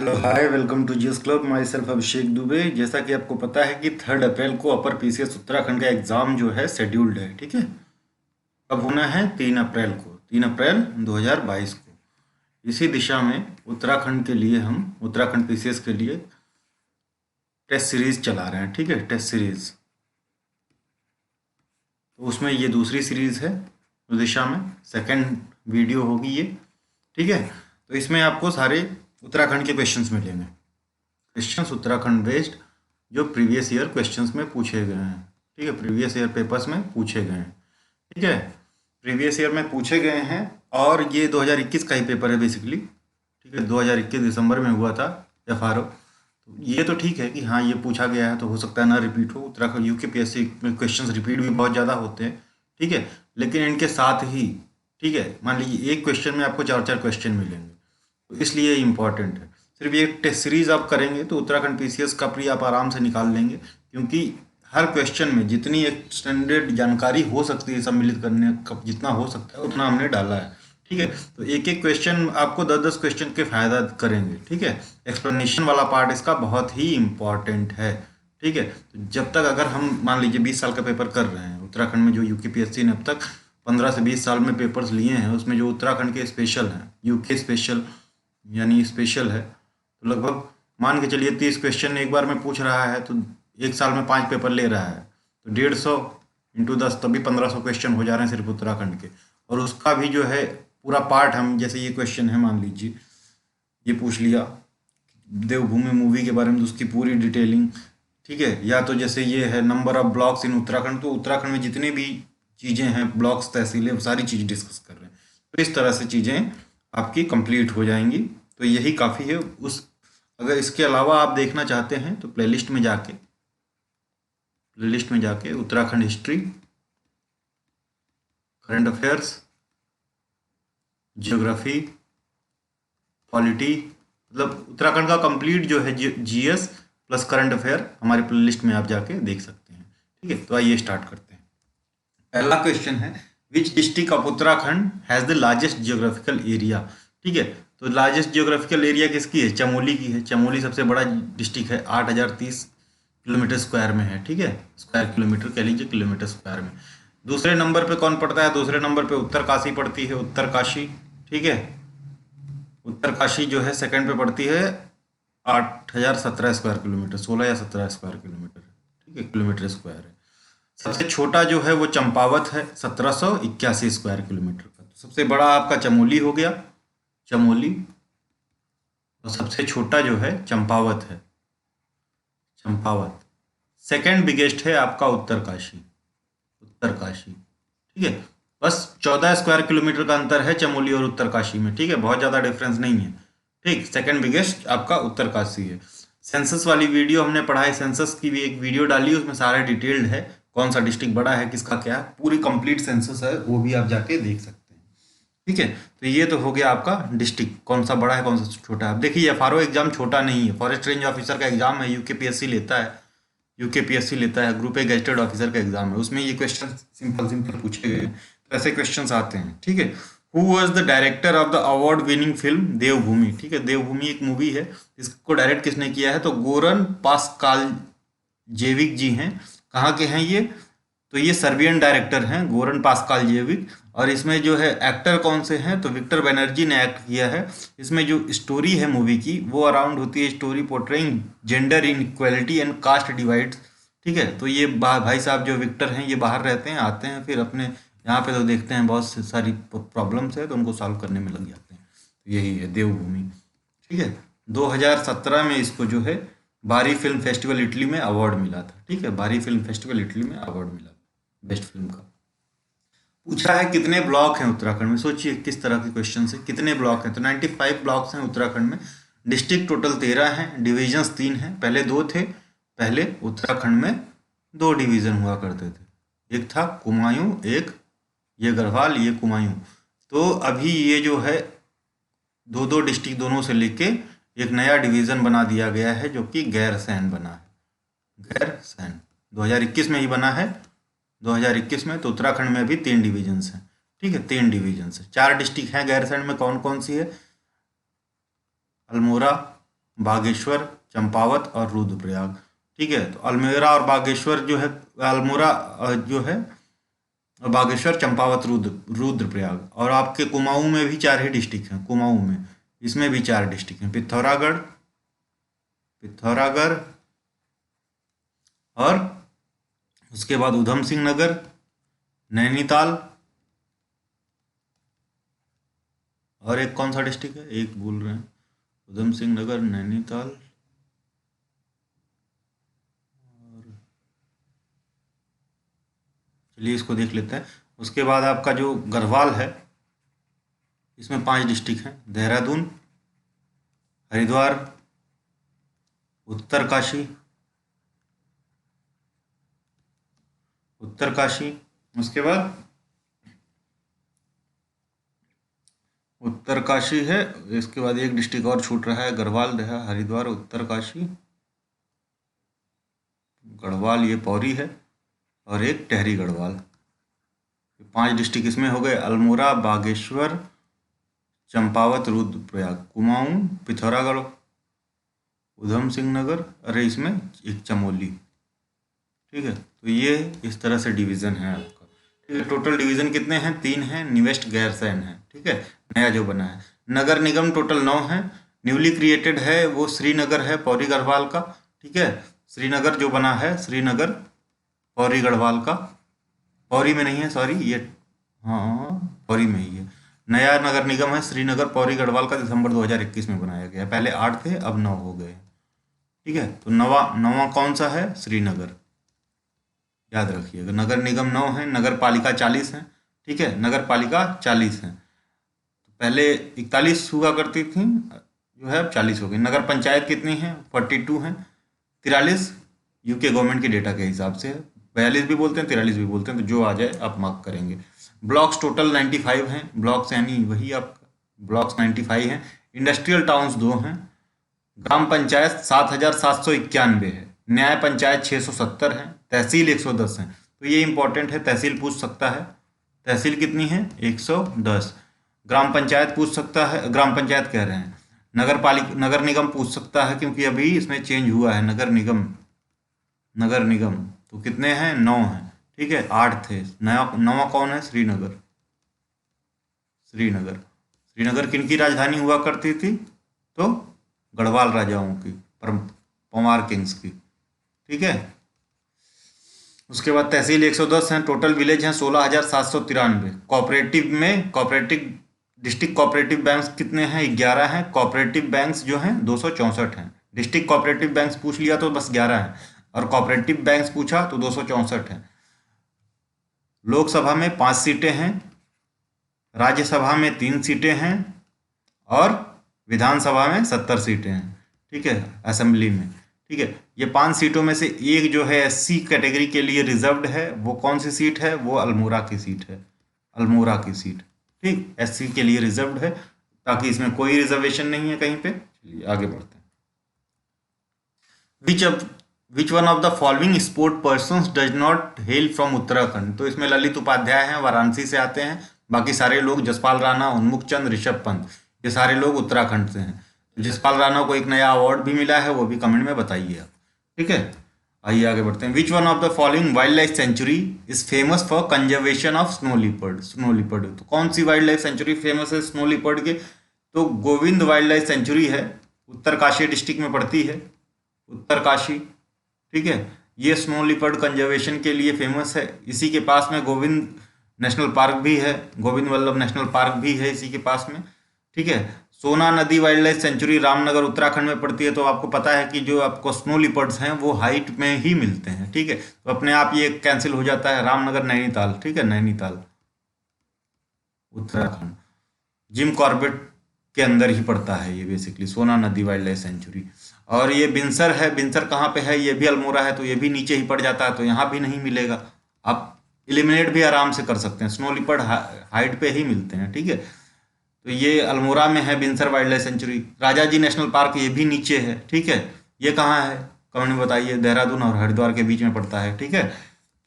Hello hi, welcome to GS club. Myself Abhishek Dubey. जैसा कि आपको पता है कि 3 अप्रैल को अपर पीसीएस उत्तराखंड का एग्ज़ाम जो है शेड्यूल्ड है। ठीक है, अब होना है 3 अप्रैल को, 3 अप्रैल 2022 को। इसी दिशा में उत्तराखंड के लिए हम उत्तराखंड पीसीएस के लिए टेस्ट सीरीज चला रहे हैं। ठीक है, टेस्ट सीरीज, तो उसमें ये दूसरी सीरीज है। उस दिशा में सेकंड वीडियो होगी ये। ठीक है, तो इसमें आपको सारे उत्तराखंड के क्वेश्चंस मिलेंगे। क्वेश्चंस उत्तराखंड बेस्ड, जो प्रीवियस ईयर क्वेश्चंस में पूछे गए हैं। ठीक है, प्रीवियस ईयर पेपर्स में पूछे गए हैं। ठीक है, प्रीवियस ईयर में पूछे गए हैं और ये 2021 का ही पेपर है बेसिकली। ठीक है, 2021 दिसंबर में हुआ था एफआरओ। तो ये तो ठीक है कि हाँ ये पूछा गया है, तो हो सकता है ना रिपीट हो। उत्तराखंड यूकेपीएससी में क्वेश्चंस रिपीट भी बहुत ज़्यादा होते हैं। ठीक है, लेकिन इनके साथ ही, ठीक है, मान लीजिए एक क्वेश्चन में आपको 4-4 क्वेश्चन मिलेंगे, तो इसलिए इम्पॉर्टेंट है। सिर्फ ये टेस्ट सीरीज आप करेंगे तो उत्तराखंड पीसीएस का प्री आप आराम से निकाल लेंगे, क्योंकि हर क्वेश्चन में जितनी एक्सटेंडेड जानकारी हो सकती है सम्मिलित करने का, जितना हो सकता है उतना हमने डाला है। ठीक है, तो एक एक क्वेश्चन आपको 10-10 क्वेश्चन के फायदा करेंगे। ठीक है, एक्सप्लेनेशन वाला पार्ट इसका बहुत ही इम्पॉर्टेंट है। ठीक है, तो जब तक अगर हम मान लीजिए 20 साल का पेपर कर रहे हैं उत्तराखंड में, जो यूकेपीएससी ने अब तक 15 से 20 साल में पेपर्स लिए हैं, उसमें जो उत्तराखंड के स्पेशल हैं, यूके स्पेशल यानी स्पेशल है, तो लगभग मान के चलिए 30 क्वेश्चन एक बार में पूछ रहा है, तो एक साल में 5 पेपर ले रहा है, तो 150 × 10 तभी 1500 क्वेश्चन हो जा रहे हैं सिर्फ उत्तराखंड के। और उसका भी जो है पूरा पार्ट, हम जैसे ये क्वेश्चन है मान लीजिए, ये पूछ लिया देवभूमि मूवी के बारे में, तो उसकी पूरी डिटेलिंग। ठीक है, या तो जैसे ये है नंबर ऑफ ब्लॉक्स इन उत्तराखंड, तो उत्तराखंड में जितनी भी चीज़ें हैं, ब्लॉक्स, तहसीलें, सारी चीज़ डिस्कस कर रहे हैं। तो इस तरह से चीज़ें आपकी कंप्लीट हो जाएंगी, तो यही काफ़ी है। उस अगर इसके अलावा आप देखना चाहते हैं तो प्लेलिस्ट में जाके Uttarakhand history, current affairs, geography, polity, मतलब उत्तराखंड का कंप्लीट जो है जीएस प्लस करंट अफेयर हमारे प्लेलिस्ट में आप जाके देख सकते हैं। ठीक है, तो आइए स्टार्ट करते हैं। पहला क्वेश्चन है, which district of Uttarakhand has the largest geographical area. ठीक है, तो लार्जेस्ट जियोग्राफिकल एरिया किसकी है? चमोली की है। चमोली सबसे बड़ा डिस्ट्रिक्ट है, 8030 किलोमीटर स्क्वायर में है। ठीक है, स्क्वायर किलोमीटर कह लीजिए, किलोमीटर स्क्वायर में। दूसरे नंबर पे कौन पड़ता है? दूसरे नंबर पे उत्तरकाशी पड़ती है, उत्तरकाशी। ठीक है, उत्तरकाशी जो है सेकंड पे पड़ती है, 8017 स्क्वायर किलोमीटर, 16 या 17 स्क्वायर किलोमीटर। ठीक है, किलोमीटर स्क्वायर है। सबसे छोटा जो है वो चंपावत है, 1781 स्क्वायर किलोमीटर का। तो सबसे बड़ा आपका चमोली हो गया, चमोली। और सबसे छोटा जो है चंपावत है, चंपावत। सेकंड बिगेस्ट है आपका उत्तरकाशी, उत्तरकाशी। ठीक है, बस 14 स्क्वायर किलोमीटर का अंतर है चमोली और उत्तरकाशी में। ठीक है, बहुत ज़्यादा डिफरेंस नहीं है। ठीक, सेकंड बिगेस्ट आपका उत्तरकाशी है। सेंसस वाली वीडियो हमने पढ़ाई, सेंसस की भी एक वीडियो डाली, उसमें सारा डिटेल्ड है, कौन सा डिस्ट्रिक्ट बड़ा है, किसका क्या, पूरी कंप्लीट सेंसस है, वो भी आप जाके देख सकते हैं। ठीक है, तो ये तो हो गया आपका डिस्ट्रिक्ट, कौन सा बड़ा है कौन सा छोटा है। अब देखिए, एफआरओ एग्जाम छोटा नहीं है, फॉरेस्ट रेंज ऑफिसर का एग्जाम है, यूकेपीएससी लेता है, यूकेपीएससी लेता है, ग्रुप ए गेजेटेड ऑफिसर का एग्जाम है, उसमें ये क्वेश्चन सिंपल सिंपल पूछे गए हैं, तो ऐसे क्वेश्चन आते हैं। ठीक है, who was the director of the award winning film Devbhoomi. ठीक है, देवभूमि एक मूवी है, इसको डायरेक्ट किसने किया है? तो गोरन पास्काल जेविक जी हैं। कहाँ के हैं ये? तो ये सर्बियन डायरेक्टर हैं, गोरन पास्काल जेविक। और इसमें जो है एक्टर कौन से हैं? तो विक्टर बनर्जी ने एक्ट किया है। इसमें जो स्टोरी है मूवी की, वो अराउंड होती है story portraying gender inequality and caste divide. ठीक है, तो ये भाई साहब जो विक्टर हैं, ये बाहर रहते हैं, आते हैं, फिर अपने यहाँ पे तो देखते हैं बहुत सारी प्रॉब्लम्स है, तो उनको सॉल्व करने में लग जाते हैं। तो यही है देवभूमि। ठीक है, 2017 में इसको जो है बारी फिल्म फेस्टिवल इटली में अवार्ड मिला था। ठीक है, बारी फिल्म फेस्टिवल इटली में अवार्ड मिला बेस्ट फिल्म का। पूछा है कितने ब्लॉक हैं उत्तराखंड में। सोचिए किस तरह के क्वेश्चन है, कितने ब्लॉक हैं? तो 95 ब्लॉक्स हैं उत्तराखंड में। डिस्ट्रिक्ट टोटल 13 हैं, डिविजन्स 3 हैं, पहले 2 थे। पहले उत्तराखंड में 2 डिवीज़न हुआ करते थे, एक था कुमायूं, एक ये गढ़वाल, ये कुमायूं। तो अभी ये जो है 2-2 डिस्ट्रिक्ट दोनों से लेके एक नया डिवीज़न बना दिया गया है, जो कि गैरसैंण बना है, गैरसैंण 2021 में ही बना है। 2021 में तो उत्तराखंड में भी 3 डिवीजन्स हैं। ठीक है, 3 डिवीजन्स हैं, 4 डिस्ट्रिक्ट हैं गैरसैंण में। कौन कौन सी है? अल्मोड़ा, बागेश्वर, चंपावत और रुद्रप्रयाग। ठीक है, तो अल्मोड़ा और बागेश्वर जो है, अल्मोड़ा जो है, बागेश्वर, चंपावत, रुद्रप्रयाग। और आपके कुमाऊं में भी 4 ही डिस्ट्रिक्ट हैं। कुमाऊं में इसमें भी 4 डिस्ट्रिक्ट हैं, पिथौरागढ़ और उसके बाद उधम सिंह नगर, नैनीताल, और एक कौन सा डिस्ट्रिक्ट है, एक भूल रहे हैं, उधम सिंह नगर, नैनीताल और चलिए इसको देख लेते हैं। उसके बाद आपका जो गढ़वाल है, इसमें 5 डिस्ट्रिक्ट हैं, देहरादून, हरिद्वार, उत्तरकाशी, उसके बाद उत्तरकाशी है। इसके बाद एक डिस्ट्रिक्ट और छूट रहा है, गढ़वाल, हरिद्वार, उत्तरकाशी, गढ़वाल, ये पौरी है, और एक टेहरी गढ़वाल। 5 डिस्ट्रिक्ट इसमें हो गए, अल्मोड़ा, बागेश्वर, चंपावत, रुद्रप्रयाग, कुमाऊं, पिथौरागढ़, उधम सिंह नगर, अरे इसमें एक चमोली। ठीक है, तो ये इस तरह से डिवीज़न है आपका। ठीक है, टोटल डिवीज़न कितने हैं, 3 हैं, निवेस्ट गैरसैंण है। ठीक है, नया जो बना है। नगर निगम टोटल 9 है। न्यूली क्रिएटेड है वो श्रीनगर है, पौरी गढ़वाल का। ठीक है, श्रीनगर जो बना है, श्रीनगर पौरी गढ़वाल का, पौरी में नहीं है, सॉरी, ये हाँ पौरी में ही है। नया नगर निगम है श्रीनगर पौरी गढ़वाल का, दिसंबर 2021 में बनाया गया। पहले 8 थे, अब 9 हो गए। ठीक है, तो नवा कौन सा है, श्रीनगर, याद रखिएगा। नगर निगम 9 है, नगर पालिका 40 है। ठीक है, नगर पालिका 40 है, तो पहले 41 हुआ करती थी, जो है अब 40 हो गई। नगर पंचायत कितनी है, 42 है। 43 यूके गवर्नमेंट के डेटा के हिसाब से है। 42 भी बोलते हैं, 43 भी बोलते हैं, तो जो आ जाए आप मार्क करेंगे। ब्लॉक्स टोटल 95 हैं, ब्लॉक्स यानी वही आपका ब्लॉक्स 95 हैं। इंडस्ट्रियल टाउन्स 2 हैं। ग्राम पंचायत 7791 है। न्याय पंचायत 670 है। तहसील 110 है। तो ये इंपॉर्टेंट है, तहसील पूछ सकता है। तहसील कितनी है, 110। ग्राम पंचायत पूछ सकता है, ग्राम पंचायत कह रहे हैं, नगर निगम पूछ सकता है, क्योंकि अभी इसमें चेंज हुआ है। नगर निगम तो कितने हैं, 9 हैं। ठीक है, 8 थे, नवा कौन है, श्रीनगर किन की राजधानी हुआ करती थी, तो गढ़वाल राजाओं की, परमार किंग्स की। ठीक है, उसके बाद तहसील 110 हैं। टोटल विलेज हैं 16,793। कोऑपरेटिव डिस्ट्रिक्ट कोऑपरेटिव बैंक्स कितने हैं, 11 हैं। कोऑपरेटिव बैंक्स जो हैं 264 हैं। डिस्ट्रिक्ट कोऑपरेटिव बैंक्स पूछ लिया तो बस 11 हैं, और कोऑपरेटिव बैंक्स पूछा तो 264 हैं। लोकसभा में 5 सीटें हैं, राज्यसभा में 3 सीटें हैं, और विधानसभा में 70 सीटें हैं। ठीक है, असेंबली में। ठीक है, ये 5 सीटों में से एक जो है एससी कैटेगरी के लिए रिजर्व्ड है। वो कौन सी सीट है, वो अल्मोड़ा की सीट है, ठीक, एससी के लिए रिजर्व्ड है, ताकि इसमें कोई रिजर्वेशन नहीं है कहीं पे। चलिए आगे बढ़ते हैं। विच one of the following sport persons does not hello from Uttarakhand. तो इसमें ललित उपाध्याय हैं, वाराणसी से आते हैं। बाकी सारे लोग, जसपाल राणा, उन्मुख चंद, ऋषभ पंत, ये सारे लोग उत्तराखंड से हैं। जसपाल राणा को एक नया अवार्ड भी मिला है, वो भी कमेंट में बताइए आप। ठीक है, आइए आगे बढ़ते हैं। विच one of the following wild life sanctuary is famous for conservation of snow leopard. तो कौन सी वाइल्ड लाइफ सेंचुरी फेमस है स्नो लिपर्ड के, तो गोविंद वाइल्ड लाइफ सेंचुरी है, उत्तरकाशी डिस्ट्रिक्ट में पड़ती है, उत्तरकाशी। ठीक है, ये स्नो लिपर्ड कंजर्वेशन के लिए फेमस है। इसी के पास में गोविंद नेशनल पार्क भी है, गोविंद वल्लभ नेशनल पार्क भी है इसी के पास में। ठीक है, सोना नदी wild life century Ramnagar Uttarakhand में पड़ती है। तो आपको पता है कि जो आपको स्नो लिपर्ड्स हैं वो हाइट में ही मिलते हैं। ठीक है, तो अपने आप ये कैंसिल हो जाता है, रामनगर नैनीताल। ठीक है, नैनीताल उत्तराखंड, जिम कॉर्बेट के अंदर ही पड़ता है ये बेसिकली, सोना नदी वाइल्ड लाइफ सेंचुरी। और ये बिनसर है, बिनसर कहाँ पे है, ये भी अल्मोड़ा है, तो ये भी नीचे ही पड़ जाता है, तो यहाँ भी नहीं मिलेगा। आप एलिमिनेट भी आराम से कर सकते हैं, स्नो लिपर्ड हाइट पे ही मिलते हैं। ठीक है, तो ये अल्मोड़ा में है Binsar wild life sanctuary. Rajaji national park ये भी नीचे है। ठीक है, ये कहाँ है, कमेंट में बताइए। देहरादून और हरिद्वार के बीच में पड़ता है। ठीक है,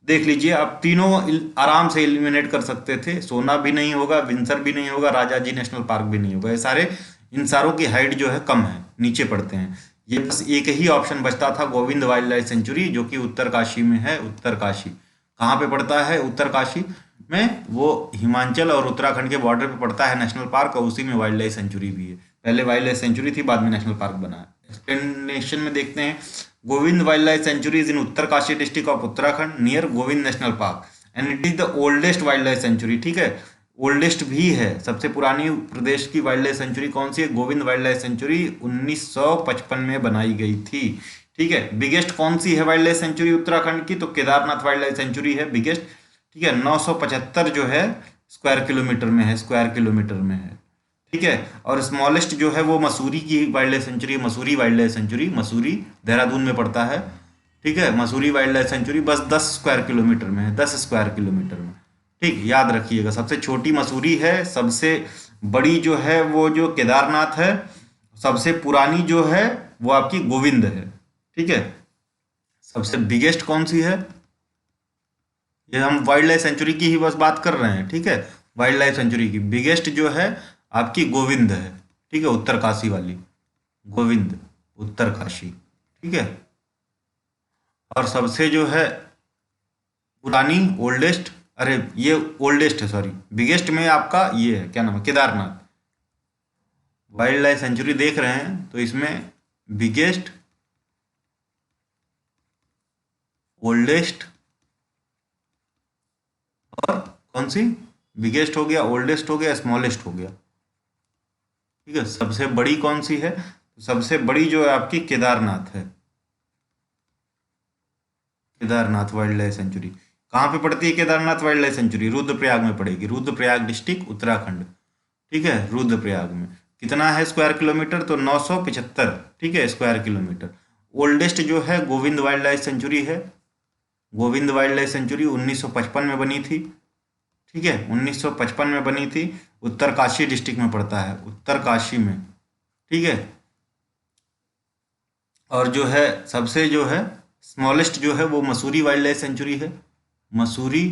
देख लीजिए, आप तीनों आराम से एलिमिनेट कर सकते थे। सोना भी नहीं होगा, बिनसर भी नहीं होगा, राजाजी नेशनल पार्क भी नहीं होगा। ये सारे, इन सारों की हाइट जो है कम है। नीचे पड़ते हैं। ये बस एक ही ऑप्शन बचता था, गोविंद वाइल्ड लाइफ सेंचुरी, जो कि उत्तरकाशी में है। उत्तरकाशी कहाँ पे पड़ता है? उत्तरकाशी में, वो हिमाचल और उत्तराखंड के बॉर्डर पे पड़ता है नेशनल पार्क, और उसी में वाइल्ड लाइफ सेंचुरी भी है। पहले वाइल्ड लाइफ सेंचुरी थी, बाद में नेशनल पार्क बना है। एक्सप्लेनेशन में देखते हैं, Govind wild life sanctuary is in Uttarkashi district of Uttarakhand near Govind national park and it is the oldest wild life century. ठीक है, ओल्डेस्ट भी है। सबसे पुरानी प्रदेश की वाइल्ड लाइफ सेंचुरी कौन सी है? गोविंद वाइल्ड लाइफ सेंचुरी 1955 में बनाई गई थी। ठीक है, बिगेस्ट कौन सी है वाइल्ड लाइफ सेंचुरी उत्तराखंड की? तो केदारनाथ वाइल्ड लाइफ सेंचुरी है बिगेस्ट। ठीक है, 975 जो है स्क्वायर किलोमीटर में है, स्क्वायर किलोमीटर में है। ठीक है, और स्मॉलेस्ट जो है वो मसूरी की wild life century, Mussoorie wild life century, Mussoorie Dehradun में पड़ता है। ठीक है, मसूरी वाइल्ड लाइफ सेंचुरी बस 10 स्क्वायर किलोमीटर में है, 10 स्क्वायर किलोमीटर में। ठीक, याद रखिएगा, सबसे छोटी मसूरी है, सबसे बड़ी जो है वो जो केदारनाथ है, सबसे पुरानी जो है वो आपकी गोविंद है। ठीक है, सबसे बिगेस्ट कौन सी है? ये हम वाइल्ड लाइफ सेंचुरी की ही बस बात कर रहे हैं। ठीक है, वाइल्ड लाइफ सेंचुरी की बिगेस्ट जो है आपकी गोविंद है। ठीक है, उत्तरकाशी वाली गोविंद, उत्तरकाशी। ठीक है, और सबसे जो है पुरानी ओल्डेस्ट, अरे ये ओल्डेस्ट है, सॉरी, बिगेस्ट में आपका ये है, क्या नाम है, केदारनाथ। वाइल्ड लाइफ सेंचुरी देख रहे हैं तो इसमें बिगेस्ट, ओल्डेस्ट और कौन सी? बिगेस्ट हो गया, ओल्डेस्ट हो गया, स्मॉलेस्ट हो गया। ठीक है, सबसे बड़ी कौन सी है? सबसे बड़ी जो है आपकी केदारनाथ है। केदारनाथ वाइल्ड लाइफ सेंचुरी कहाँ पे पड़ती है? Kedarnath wild life century Rudraprayag में पड़ेगी, रुद्रप्रयाग डिस्ट्रिक्ट उत्तराखंड। ठीक है, रुद्रप्रयाग में कितना है स्क्वायर किलोमीटर? तो 975। ठीक है, स्क्वायर किलोमीटर। ओल्डेस्ट जो है गोविंद वाइल्ड लाइफ सेंचुरी है। गोविंद वाइल्ड लाइफ सेंचुरी 1955 में बनी थी। ठीक है, 1955 में बनी थी, उत्तरकाशी डिस्ट्रिक्ट में पड़ता है, उत्तरकाशी में। ठीक है, और जो है सबसे जो है स्मॉलेस्ट जो है वो मसूरी वाइल्ड लाइफ सेंचुरी है। मसूरी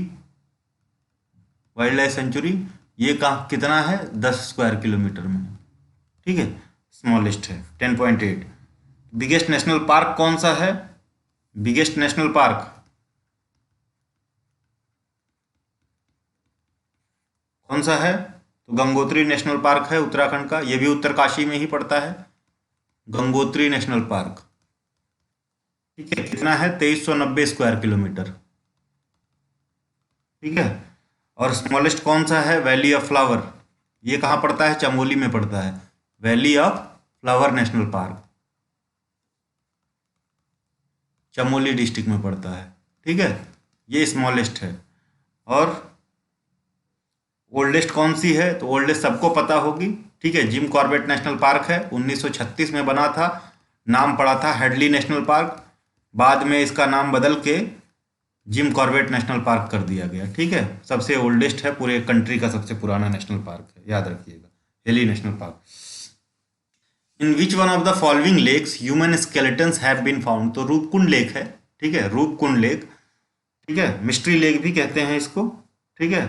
वाइल्ड लाइफ सेंचुरी, ये कहाँ कितना है? 10 स्क्वायर किलोमीटर में। ठीक है, स्मॉलेस्ट है 10.8। बिगेस्ट नेशनल पार्क कौन सा है? बिगेस्ट नेशनल पार्क कौन सा है? तो गंगोत्री नेशनल पार्क है उत्तराखंड का, ये भी उत्तरकाशी में ही पड़ता है, गंगोत्री नेशनल पार्क। ठीक है, कितना है? 2390 स्क्वायर किलोमीटर। ठीक है, और स्मॉलेस्ट कौन सा है? वैली ऑफ फ्लावर, ये कहाँ पड़ता है? चमोली में पड़ता है, valley of flower national park, Chamoli district में पड़ता है। ठीक है, ये स्मॉलेस्ट है। और ओल्डेस्ट कौन सी है? तो ओल्डेस्ट सबको पता होगी। ठीक है, जिम कॉर्बेट नेशनल पार्क है, 1936 में बना था, नाम पड़ा था हेडली नेशनल पार्क, बाद में इसका नाम बदल के जिम कॉर्बेट नेशनल पार्क कर दिया गया। ठीक है, सबसे ओल्डेस्ट है, पूरे कंट्री का सबसे पुराना नेशनल पार्क है, याद रखिएगा, Hailey National Park. In which one of the following lakes human skeletons have been found? तो रूपकुंड लेक है। ठीक है, रूपकुंड लेक। ठीक है, मिस्ट्री लेक भी कहते हैं इसको। ठीक है,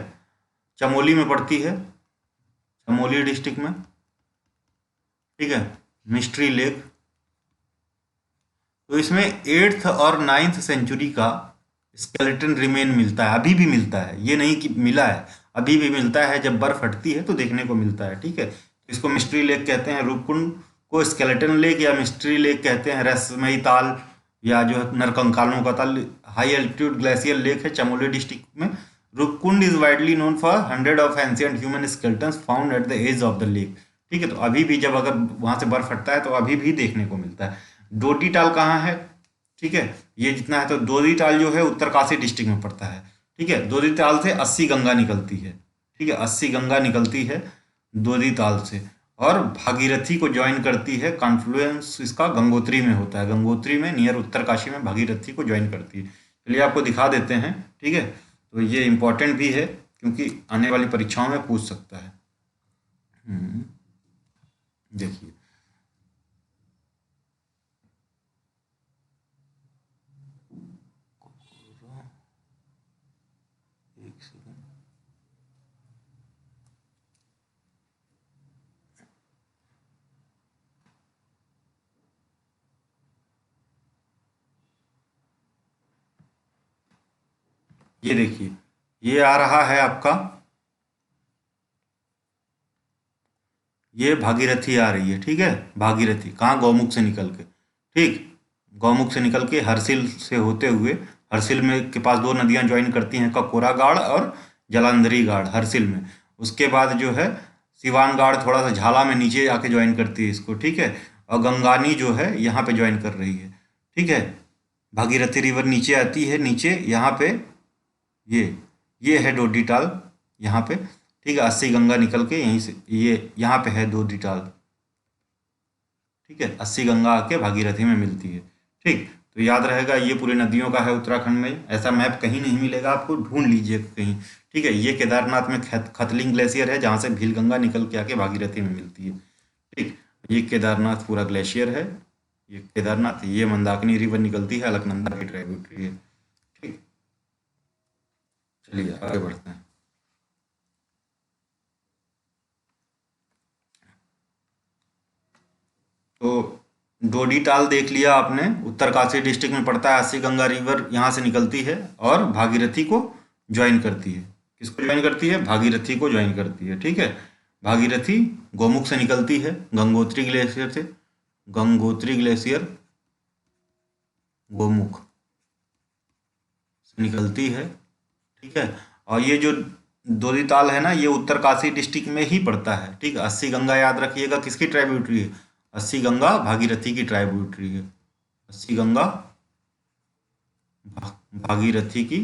चमोली में पड़ती है, चमोली डिस्ट्रिक्ट में। ठीक है, मिस्ट्री लेक। तो इसमें 8th और 9th सेंचुरी का स्केलेटन रिमेन मिलता है, अभी भी मिलता है, ये नहीं कि मिला है, अभी भी मिलता है, जब बर्फ हटती है तो देखने को मिलता है। ठीक है, तो इसको मिस्ट्री लेक कहते हैं। रूपकुंड को स्केलेटन लेक या मिस्ट्री लेक कहते हैं। रहस्यमयी ताल या जो है नरकंकालों का ताल, हाई एल्टीट्यूड ग्लेशियर लेक है चमोली डिस्ट्रिक्ट में। Roopkund is widely known for 100 of ancient human skeletons found at the edge of the lake. ठीक है, तो अभी भी जब अगर वहां से बर्फ हटता है तो अभी भी देखने को मिलता है। डोडी टाल कहाँ है? ठीक है, ये जितना है, तो दोदी ताल जो है उत्तरकाशी डिस्ट्रिक्ट में पड़ता है। ठीक है, दोदी ताल से 80 गंगा निकलती है। ठीक है, 80 गंगा निकलती है दोदी ताल से, और भागीरथी को ज्वाइन करती है। कॉन्फ्लुएंस इसका गंगोत्री में होता है, गंगोत्री में नियर उत्तरकाशी में भागीरथी को ज्वाइन करती है। चलिए आपको दिखा देते हैं। ठीक है, तो ये इंपॉर्टेंट भी है क्योंकि आने वाली परीक्षाओं में पूछ सकता है। देखिए, एक सेकंड, ये देखिए, ये आ रहा है आपका, ये भागीरथी आ रही है, ठीक है। भागीरथी कहाँ, गौमुख से निकल के, ठीक, गौमुख से निकल के हरसिल से होते हुए, हरसिल में के पास दो नदियां ज्वाइन करती हैं, ककोरा गाड़ और जलांधरी गाड़, हरसिल में। उसके बाद जो है सिवान गाड़ थोड़ा सा झाला में नीचे आके ज्वाइन करती है इसको, ठीक है। और गंगानी जो है यहाँ पे ज्वाइन कर रही है, ठीक है। भागीरथी रिवर नीचे आती है, नीचे यहाँ पे, ये ये है डोडीताल यहाँ पे, ठीक है। अस्सी गंगा निकल के यहीं से ये यहाँ पे है डोडीताल, ठीक है। अस्सी गंगा आके भागीरथी में मिलती है, ठीक। तो याद रहेगा, ये पूरी नदियों का है उत्तराखंड में। ऐसा मैप कहीं नहीं मिलेगा आपको, ढूंढ लीजिए कहीं, ठीक है। ये केदारनाथ में खतलिंग ग्लेशियर है, जहाँ से भील गंगा निकल के आके भागीरथी में मिलती है, ठीक। ये केदारनाथ पूरा ग्लेशियर है, ये केदारनाथ, ये मंदाकिनी रिवर निकलती है, अलकनंदा की ट्राइब्यूटरी है, ठीक। चलिए आगे बढ़ते हैं। तो डोडीताल देख लिया आपने, उत्तरकाशी डिस्ट्रिक्ट में पड़ता है। अस्सी गंगा रिवर यहाँ से निकलती है और भागीरथी को ज्वाइन करती है। किसको ज्वाइन करती है? भागीरथी को ज्वाइन करती है, ठीक है। भागीरथी गौमुख से निकलती है, गंगोत्री ग्लेशियर से, गंगोत्री ग्लेशियर गोमुख से निकलती है, ठीक है। और ये जो डोडीताल है ना, ये उत्तरकाशी डिस्ट्रिक्ट में ही पड़ता है, ठीक है। अस्सी गंगा याद रखिएगा, किसकी ट्राइब्यूटरी है? अस्सी गंगा भागीरथी की ट्राइब्यूटरी है। अस्सी गंगा भागीरथी की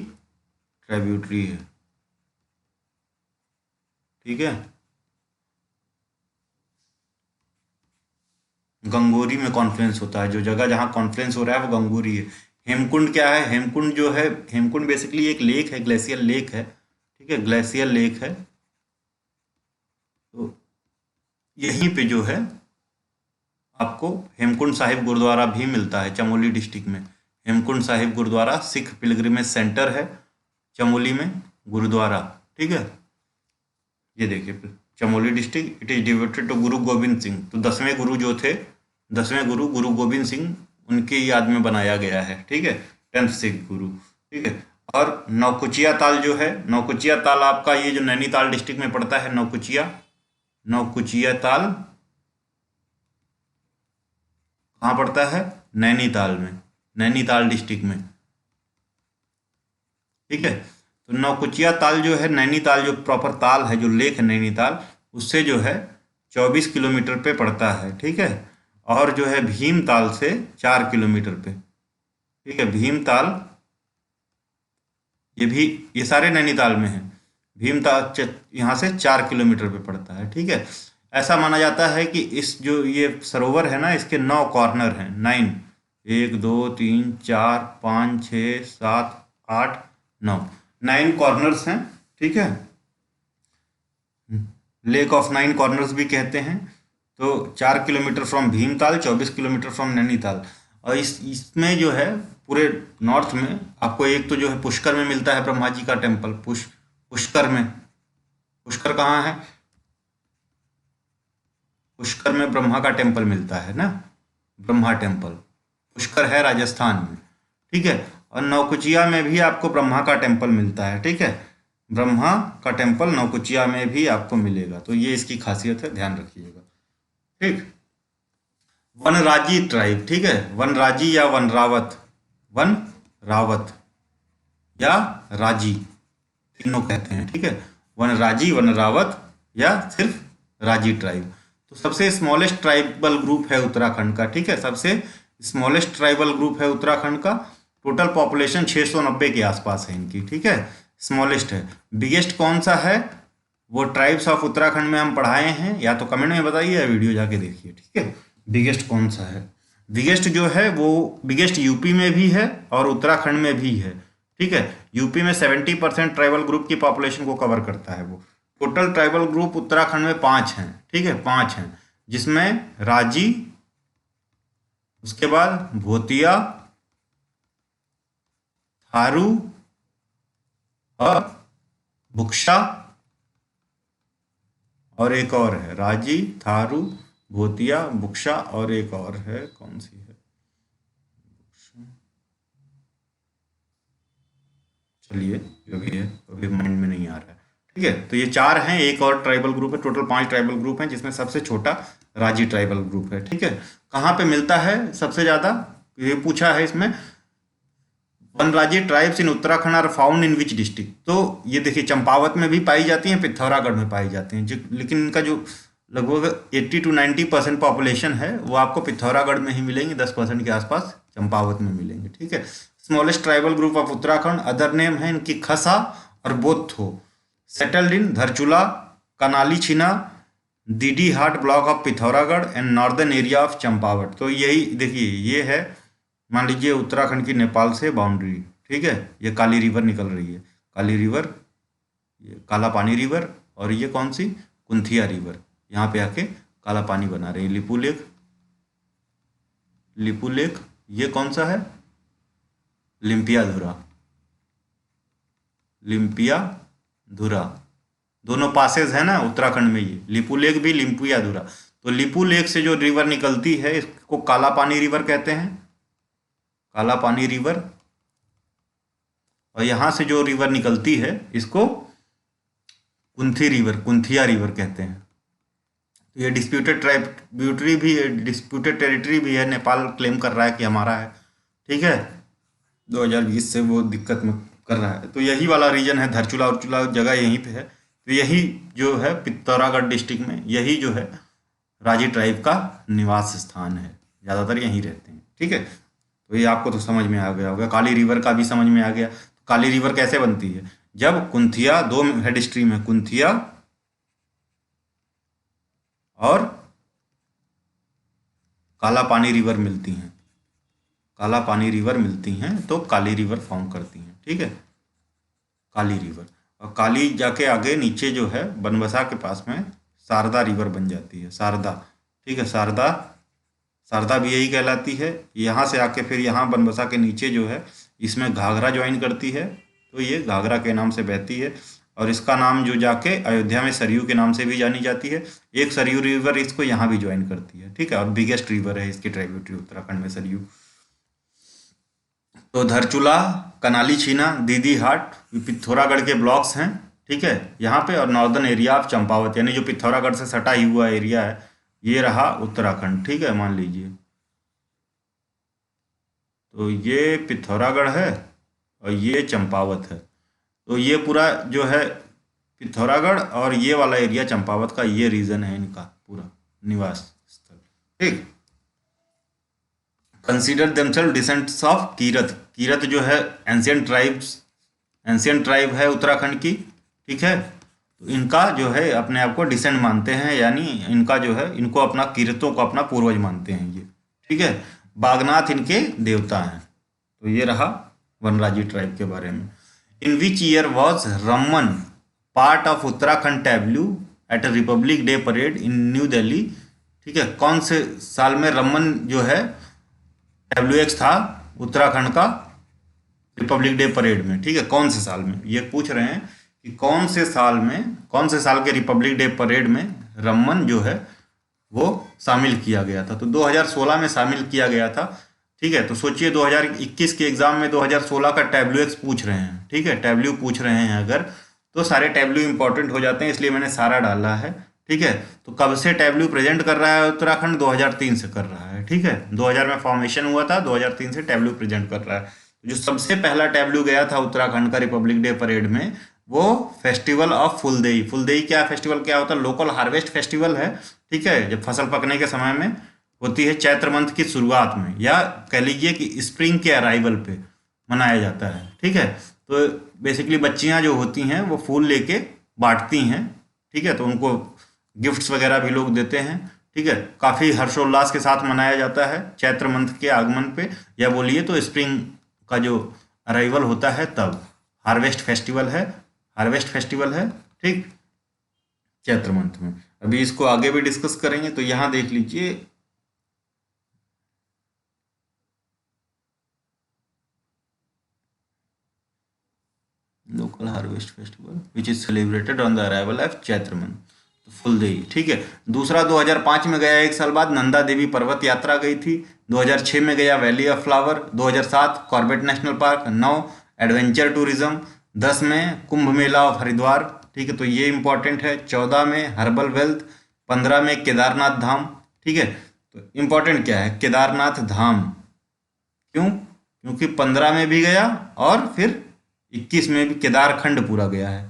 ट्राइब्यूटरी है, ठीक है। गंगोरी में कॉन्फ्लुएंस होता है, जो जगह जहाँ कॉन्फ्लुएंस हो रहा है वो गंगोरी है। हेमकुंड क्या है? हेमकुंड जो है, हेमकुंड बेसिकली एक लेक है, ग्लेशियर लेक है, ठीक है, ग्लेशियर लेक है। तो यहीं पे जो है आपको हेमकुंड साहिब गुरुद्वारा भी मिलता है, चमोली डिस्ट्रिक्ट में। हेमकुंड साहिब गुरुद्वारा सिख पिलग्रिमेज सेंटर है चमोली में, गुरुद्वारा, ठीक है। ये देखिए, Chamoli district, it is devoted to Guru Gobind Singh. तो 10वें गुरु जो थे, 10वें गुरु गुरु गोविंद सिंह, उनकी याद में बनाया गया है, ठीक है। 10th सिख गुरु, ठीक है। और नौकुचिया ताल जो है, नौकुचिया ताल आपका ये जो नैनीताल डिस्ट्रिक्ट में पड़ता है, नौकुचिया, नौकुचिया ताल कहाँ पड़ता है? नैनीताल में, नैनीताल डिस्ट्रिक्ट में, ठीक है। तो नौकुचिया ताल जो है, नैनीताल जो प्रॉपर ताल है, जो लेक है नैनीताल, उससे जो है 24 किलोमीटर पे पड़ता है, ठीक है। और जो है भीमताल से 4 किलोमीटर पे, ठीक है। भीमताल, ये भी, ये सारे नैनीताल में है। भीमताल यहाँ से 4 किलोमीटर पे पड़ता है, ठीक है। ऐसा माना जाता है कि इस जो ये सरोवर है ना, इसके 9 कॉर्नर हैं, 9, 1 2 3 4 5 6 7 8 9, 9 कॉर्नर्स हैं, ठीक है। लेक ऑफ 9 कॉर्नर्स भी कहते हैं। तो 4 kilometre from Bhimtal, 24 kilometre from Nainital. और इसमें जो है पूरे नॉर्थ में आपको एक तो जो है पुष्कर में मिलता है ब्रह्मा जी का टेम्पल, पुष्कर में, पुष्कर कहाँ है? पुष्कर में ब्रह्मा का टेम्पल मिलता है ना, ब्रह्मा टेम्पल, पुष्कर है राजस्थान में, ठीक है। और नौकुचिया में भी आपको ब्रह्मा का टेम्पल मिलता है, ठीक है। ब्रह्मा का टेम्पल नौकुचिया में भी आपको मिलेगा। तो ये इसकी खासियत है, ध्यान रखिएगा, ठीक। वनराजी ट्राइब, ठीक है, वनराजी या वनरावत, वन रावत या राजी, तीनों कहते हैं, ठीक है। वनराजी, वनरावत या सिर्फ राजी ट्राइब। तो सबसे स्मॉलेस्ट ट्राइबल ग्रुप है उत्तराखंड का, ठीक है। सबसे स्मॉलेस्ट ट्राइबल ग्रुप है उत्तराखंड का। टोटल पॉपुलेशन 690 के आसपास है इनकी, ठीक है। स्मॉलेस्ट है। बिगेस्ट कौन सा है? वो ट्राइब्स ऑफ उत्तराखंड में हम पढ़ाए हैं, या तो कमेंट में बताइए या वीडियो जाके देखिए, ठीक है। बिगेस्ट कौन सा है? बिगेस्ट जो है वो बिगेस्ट यूपी में भी है और उत्तराखंड में भी है, ठीक है। यूपी में 70% ट्राइबल ग्रुप की पॉपुलेशन को कवर करता है वो। टोटल ट्राइबल ग्रुप उत्तराखंड में 5 हैं, ठीक है, 5 हैं, जिसमें राजी, उसके बाद भोतिया, थारू और बुक्शा, और एक और है, राजी, थारू, भोतिया, बुक्शा, और एक और है, कौन सी है? चलिए जो भी है अभी माइंड में नहीं आ रहा है। ठीक है, तो ये 4 हैं, एक और ट्राइबल ग्रुप है, टोटल 5 ट्राइबल ग्रुप हैं, जिसमें सबसे छोटा राजी ट्राइबल ग्रुप है। ठीक है, कहाँ पे मिलता है सबसे ज़्यादा, ये पूछा है इसमें। Vanraji tribes in Uttarakhand are found in which district, तो ये देखिए चंपावत में भी पाई जाती हैं, पिथौरागढ़ में पाई जाती हैं, लेकिन इनका जो लगभग 80 to 90% पॉपुलेशन है वो आपको पिथौरागढ़ में ही मिलेंगे, 10% के आसपास चंपावत में मिलेंगे। ठीक है, smallest tribal group of Uttarakhand, other name है इनकी खसा और बोथो, settled in Dharchula, Kanali Chhina, Didihat block of Pithoragarh and northern area of Champawat. तो यही देखिए ये है, मान लीजिए उत्तराखंड की नेपाल से बाउंड्री। ठीक है, ये काली रिवर निकल रही है, काली रिवर, ये काला पानी रिवर, और ये कौन सी, कुंथिया रिवर, यहाँ पे आके काला पानी बना रही है। लिपू लेक, लिपू लेक ये कौन सा है, लिम्पिया धुरा, लिम्पिया धुरा, दोनों पासेज है ना उत्तराखंड में, ये लिपू लेक भी, लिम्पिया धुरा। तो लिपू लेक से जो रिवर निकलती है इसको काला पानी रिवर कहते हैं, काला पानी रिवर, और यहाँ से जो रिवर निकलती है इसको कुंथी रिवर, कुंथिया रिवर कहते हैं। तो ये डिस्प्यूटेड ट्राइब्यूटरी भी है, डिस्प्यूटेड टेरिटरी भी है, नेपाल क्लेम कर रहा है कि हमारा है। ठीक है, 2020 से वो दिक्कत में कर रहा है। तो यही वाला रीजन है, धरचूला उर्चूला जगह यहीं पे है। तो यही जो है पिथौरागढ़ डिस्ट्रिक्ट में यही जो है राजी ट्राइब का निवास स्थान है, ज़्यादातर यहीं रहते हैं। ठीक है, तो ये आपको तो समझ में आ गया होगा। काली रिवर का भी समझ में आ गया। तो काली रिवर कैसे बनती है, जब कुंथिया, दो हेड स्ट्रीम है, कुंथिया और काला पानी रिवर मिलती हैं, काला पानी रिवर मिलती हैं तो काली रिवर फॉर्म करती हैं। ठीक है, काली रिवर, और काली जाके आगे नीचे जो है बनबसा के पास में शारदा रिवर बन जाती है, शारदा। ठीक है, शारदा, शारदा भी यही कहलाती है। यहाँ से आके फिर यहाँ बनबसा के नीचे जो है इसमें घाघरा ज्वाइन करती है, तो ये घाघरा के नाम से बहती है, और इसका नाम जो जाके अयोध्या में सरयू के नाम से भी जानी जाती है। एक सरयू रिवर इसको यहाँ भी ज्वाइन करती है। ठीक है, और बिगेस्ट रिवर है इसकी ट्राइब्यूटरी उत्तराखंड में, सरयू। तो धरचूला, कनाली छीना, दीदी हाट पिथौरागढ़ के ब्लॉक्स हैं। ठीक है, यहाँ पे, और नॉर्दर्न एरिया ऑफ चंपावत, यानी जो पिथौरागढ़ से सटा ही हुआ एरिया है ये रहा उत्तराखंड। ठीक है, मान लीजिए तो ये पिथौरागढ़ है और ये चंपावत है, तो ये पूरा जो है पिथौरागढ़ और ये वाला एरिया चंपावत का, ये रीजन है इनका पूरा निवास स्थल। ठीक, consider themselves descendants of Kirat, Kirat जो है एंशियंट ट्राइब्स, एंशियंट ट्राइब है उत्तराखंड की। ठीक है, तो इनका जो है अपने आप को डिसेंट मानते हैं, यानी इनका जो है, इनको अपना, कीरतों को अपना पूर्वज मानते हैं ये। ठीक है, बागनाथ इनके देवता हैं। तो ये रहा वनराजी ट्राइब के बारे में। In which year was Ramman part of Uttarakhand tableau at a republic day parade in New Delhi. ठीक है, कौन से साल में रमन जो है WX था उत्तराखंड का रिपब्लिक डे परेड में। ठीक है, कौन से साल में, ये पूछ रहे हैं कि कौन से साल में, कौन से साल के रिपब्लिक डे परेड में रमन जो है वो शामिल किया गया था। तो 2016 में शामिल किया गया था। ठीक है, तो सोचिए 2021 के एग्जाम में 2016 का WX पूछ रहे हैं। ठीक है, टैब्ल्यू पूछ रहे हैं अगर, तो सारे टैब्ल्यू इंपॉर्टेंट हो जाते हैं, इसलिए मैंने सारा डाला है। ठीक है, तो कब से टैब्ल्यू प्रेजेंट कर रहा है उत्तराखंड, 2003 से कर रहा है। ठीक है, 2000 में फॉर्मेशन हुआ था, 2003 से टैब्ल्यू प्रेजेंट कर रहा है। जो सबसे पहला टैब्ल्यू गया था उत्तराखंड का रिपब्लिक डे परेड में, वो फेस्टिवल ऑफ फुलदेई। फुलदेई क्या फेस्टिवल, क्या होता है, लोकल हार्वेस्ट फेस्टिवल है। ठीक है, जब फसल पकने के समय में होती है, चैत्र मंथ की शुरुआत में, या कह लीजिए कि स्प्रिंग के अराइवल पे मनाया जाता है। ठीक है, तो बेसिकली बच्चियां जो होती हैं वो फूल लेके बांटती हैं। ठीक है, तो उनको गिफ्ट्स वगैरह भी लोग देते हैं। ठीक है, काफ़ी हर्षोल्लास के साथ मनाया जाता है चैत्र मंथ के आगमन पे, या बोलिए तो स्प्रिंग का जो अराइवल होता है तब। हार्वेस्ट फेस्टिवल है, हार्वेस्ट फेस्टिवल है। ठीक, चैत्र मंथ में। अभी इसको आगे भी डिस्कस करेंगे। तो यहाँ देख लीजिए, local harvest festival which is celebrated on the arrival of Chaitra month, तो फुलदेई। ठीक है, दूसरा 2005 में गया, एक साल बाद नंदा देवी पर्वत यात्रा गई थी। 2006 में गया valley of flower. 2007 Corbett national park. 9 adventure tourism. 10 में कुंभ मेला ऑफ हरिद्वार, ठीक है, तो ये इंपॉर्टेंट है। 14 में हर्बल वेल्थ, 15 में केदारनाथ धाम, ठीक है। तो इंपॉर्टेंट क्या है, केदारनाथ धाम, क्यों, क्योंकि 15 में भी गया और फिर 21 में भी केदारखंड पूरा गया है,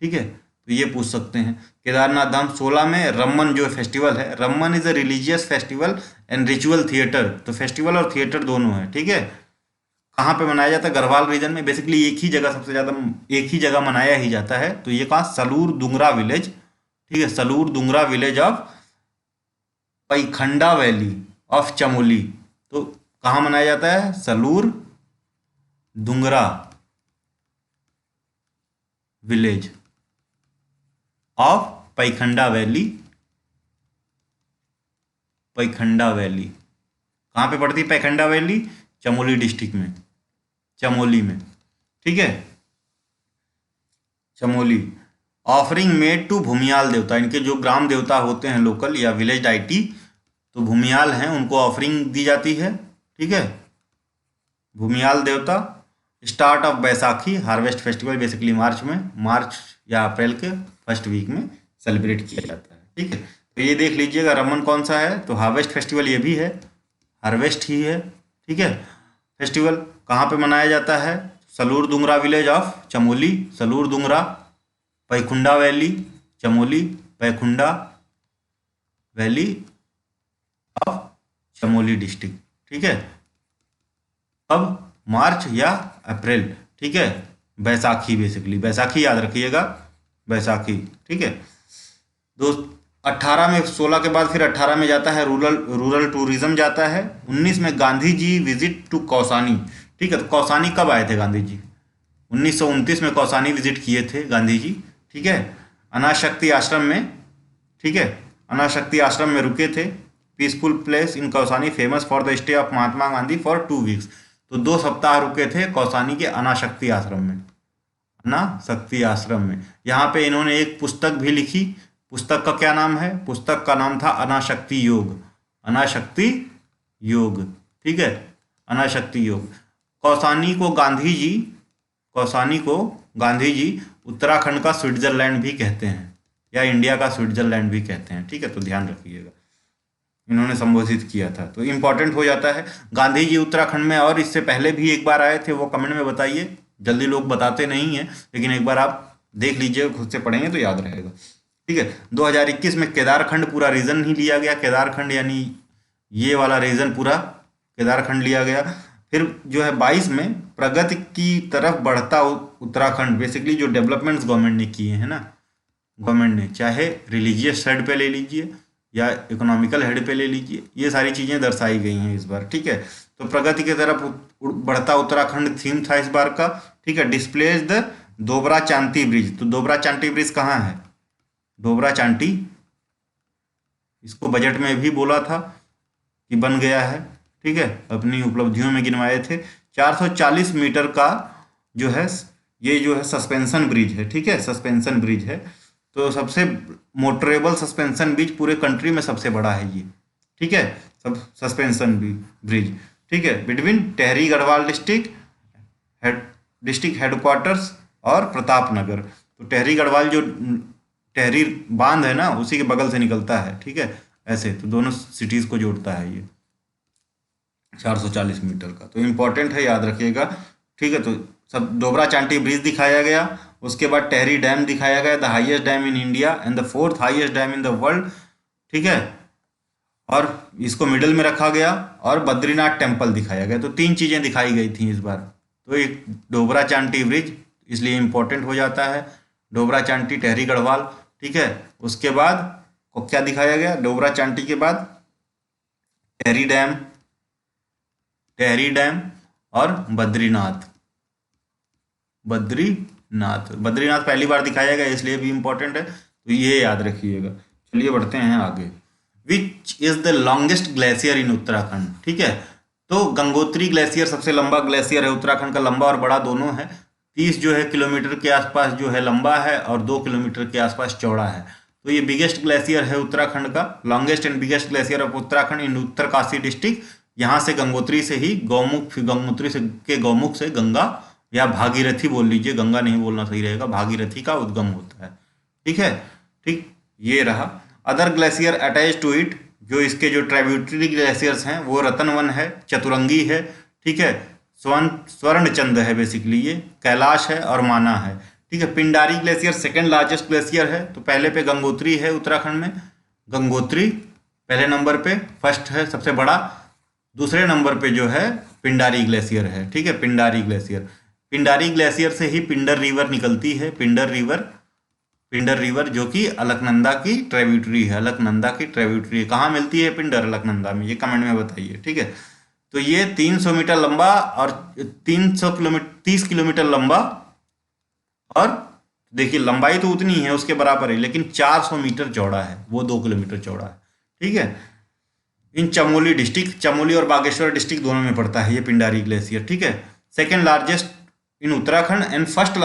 ठीक है, तो ये पूछ सकते हैं। केदारनाथ धाम 16 में रमन जो फेस्टिवल है, Raman is a religious festival and ritual theatre, तो फेस्टिवल और थिएटर दोनों है, ठीक है। कहाँ पे मनाया जाता है, गढ़वाल रीजन में, बेसिकली एक ही जगह सबसे ज़्यादा, एक ही जगह मनाया ही जाता है, तो ये कहाँ, सलूर दुंगरा विलेज, ठीक है, Salur Dungra village of Paikhanda valley of Chamoli, तो कहाँ मनाया जाता है, Salur Dungra village of Paikhanda valley, Paikhanda valley कहाँ पे पड़ती है पैखंडा वैली, चमोली डिस्ट्रिक्ट में, चमोली में, ठीक है, चमोली। ऑफरिंग मेड टू भूमियाल देवता, इनके जो ग्राम देवता होते हैं लोकल या विलेज डाइटी, तो भूमियाल हैं, उनको ऑफरिंग दी जाती है, ठीक है, Bhumiyal Devta. Start of Baisakhi harvest festival, basically March या अप्रैल के फर्स्ट वीक में सेलिब्रेट किया जाता है, ठीक है। तो ये देख लीजिएगा रमन कौन सा है, तो हार्वेस्ट फेस्टिवल ये भी है, हार्वेस्ट ही है, ठीक है। फेस्टिवल कहाँ पे मनाया जाता है, Salur Dungra village of Chamoli, Salur Dungra, Paikhunda valley, Chamoli, Paikhunda valley of Chamoli district, ठीक है। अब मार्च या अप्रैल, ठीक है, बैसाखी, बेसिकली बैसाखी याद रखिएगा, बैसाखी, ठीक है। दोस्त 18 में, 16 के बाद फिर 18 में जाता है रूरल टूरिज्म जाता है। 19 में गांधी जी विजिट टू कौसानी, ठीक है, तो कौसानी कब आए थे गांधी जी, 1929 में कौसानी विजिट किए थे गांधी जी, ठीक है, अनाशक्ति आश्रम में, ठीक है, अनाशक्ति आश्रम में रुके थे। Peaceful place in Kausani famous for the stay of Mahatma Gandhi for 2 weeks, तो 2 सप्ताह रुके थे कौसानी के अनाशक्ति आश्रम में, अनाशक्ति आश्रम में। यहाँ पे इन्होंने एक पुस्तक भी लिखी, पुस्तक का क्या नाम है, पुस्तक का नाम था अनाशक्ति योग, अनाशक्ति योग, ठीक है, अनाशक्ति योग। कौसानी को गांधी जी, कौसानी को गांधी जी उत्तराखंड का स्विट्जरलैंड भी कहते हैं, या इंडिया का स्विट्जरलैंड भी कहते हैं, ठीक है, तो ध्यान रखिएगा, इन्होंने संबोधित किया था, तो इंपॉर्टेंट हो जाता है। गांधी जी उत्तराखंड में और इससे पहले भी एक बार आए थे, वो कमेंट में बताइए, जल्दी लोग बताते नहीं हैं, लेकिन एक बार आप देख लीजिए, खुद से पढ़ेंगे तो याद रहेगा, ठीक है। 2021 में केदारखंड पूरा रीजन ही लिया गया, केदारखंड यानी ये वाला रीजन पूरा केदारखंड लिया गया। फिर जो है 22 में प्रगति की तरफ बढ़ता उत्तराखंड, बेसिकली जो डेवलपमेंट्स गवर्नमेंट ने किए हैं ना, गवर्नमेंट ने, चाहे रिलीजियस हेड पे ले लीजिए या इकोनॉमिकल हेड पे ले लीजिए, ये सारी चीज़ें दर्शाई गई हैं इस बार, ठीक है। तो प्रगति की तरफ बढ़ता उत्तराखंड थीम था इस बार का, ठीक है। डिस्प्लेज द दोबरा चांटी ब्रिज, तो दोबरा चांटी ब्रिज कहाँ है, दोबरा चांटी, इसको बजट में भी बोला था कि बन गया है, ठीक है, अपनी उपलब्धियों में गिनवाए थे। 440 मीटर का जो है ये जो है सस्पेंशन ब्रिज है, ठीक है, सस्पेंशन ब्रिज है, तो सबसे मोटरेबल सस्पेंशन ब्रिज पूरे कंट्री में सबसे बड़ा है ये, ठीक है, सब सस्पेंशन ब्रिज, ठीक है, between Tehri Garhwal district headquarters और प्रताप नगर। तो टेहरी गढ़वाल जो टेहरी बांध है ना, उसी के बगल से निकलता है, ठीक है, ऐसे, तो दोनों सिटीज़ को जोड़ता है ये 440 मीटर का, तो इम्पोर्टेंट है, याद रखिएगा, ठीक है। तो सब डोबरा चांटी ब्रिज दिखाया गया, उसके बाद टेहरी डैम दिखाया गया, the highest dam in India and the 4th highest dam in the world, ठीक है, और इसको मिडल में रखा गया, और बद्रीनाथ टेम्पल दिखाया गया, तो 3 चीज़ें दिखाई गई थी इस बार। तो एक डोबरा चांटी ब्रिज इसलिए इम्पोर्टेंट हो जाता है, डोबरा चांटी टेहरी गढ़वाल, ठीक है। उसके बाद को क्या दिखाया गया, डोबरा चांटी के बाद टेहरी डैम और बद्रीनाथ पहली बार दिखाया गया, इसलिए भी इम्पोर्टेंट है, तो ये याद रखिएगा। चलिए बढ़ते हैं आगे। Which is the longest glacier in Uttarakhand, ठीक है, तो गंगोत्री ग्लेशियर सबसे लंबा ग्लेशियर है उत्तराखंड का, लंबा और बड़ा दोनों है, 30 जो है किलोमीटर के आसपास जो है लंबा है, और 2 किलोमीटर के आसपास चौड़ा है, तो ये बिगेस्ट ग्लेशियर है उत्तराखंड का, longest and biggest glacier of Uttarakhand in Uttarkashi district. यहाँ से गंगोत्री से ही गौमुख से गंगा या भागीरथी बोल लीजिए, गंगा नहीं बोलना सही रहेगा, भागीरथी का उद्गम होता है। ठीक है, ठीक, ये रहा। Other glacier attach to it, जो इसके जो ट्राइब्यूटरी ग्लेशियर्स हैं वो रतनवन है, चतुरंगी है, ठीक है, स्वर्णचंद है बेसिकली, ये कैलाश है और माना है। ठीक है, Pindari glacier second largest glacier है। तो पहले पे गंगोत्री है उत्तराखंड में, गंगोत्री पहले नंबर पे फर्स्ट है, सबसे बड़ा। दूसरे नंबर पे जो है पिंडारी ग्लेशियर है। ठीक है, पिंडारी ग्लेशियर, पिंडारी ग्लेशियर से ही पिंडर रिवर निकलती है। पिंडर रिवर जो कि अलकनंदा की ट्रिब्यूटरी है। अलकनंदा की ट्रिब्यूटरी है। कहाँ मिलती है पिंडर? अलकनंदा में। ये कमेंट में बताइए। ठीक है, तो ये 300 मीटर लंबा और 30 किलोमीटर लंबा, और देखिए लंबाई तो उतनी है, उसके बराबर है, लेकिन 400 मीटर चौड़ा है, वो 2 किलोमीटर चौड़ा है। ठीक है, इन चमोली डिस्ट्रिक्ट, चमोली और बागेश्वर डिस्ट्रिक्ट दोनों में पड़ता है ये पिंडारी ग्लेशियर। ठीक है, second largest in Uttarakhand and first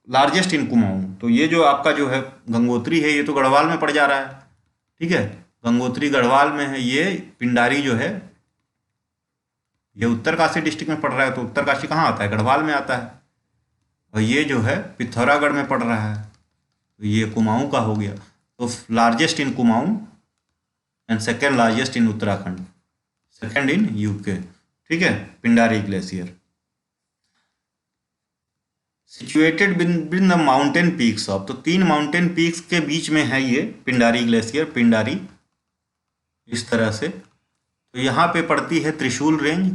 largest in Kumaon. तो ये जो आपका जो है गंगोत्री है, ये तो गढ़वाल में पड़ जा रहा है। ठीक है, गंगोत्री गढ़वाल में है। ये पिंडारी जो है ये उत्तरकाशी डिस्ट्रिक्ट में पड़ रहा है। तो उत्तरकाशी कहाँ आता है? गढ़वाल में आता है। और ये जो है पिथौरागढ़ में पड़ रहा है, तो ये कुमाऊं का हो गया। तो largest in Kumaon and second largest in Uttarakhand, second in UK. ठीक है, Pindari glacier situated been the mountain peaks of, तो 3 माउंटेन पीक्स के बीच में है ये पिंडारी ग्लेशियर, पिंडारी, इस तरह से। तो यहाँ पे पड़ती है त्रिशूल रेंज,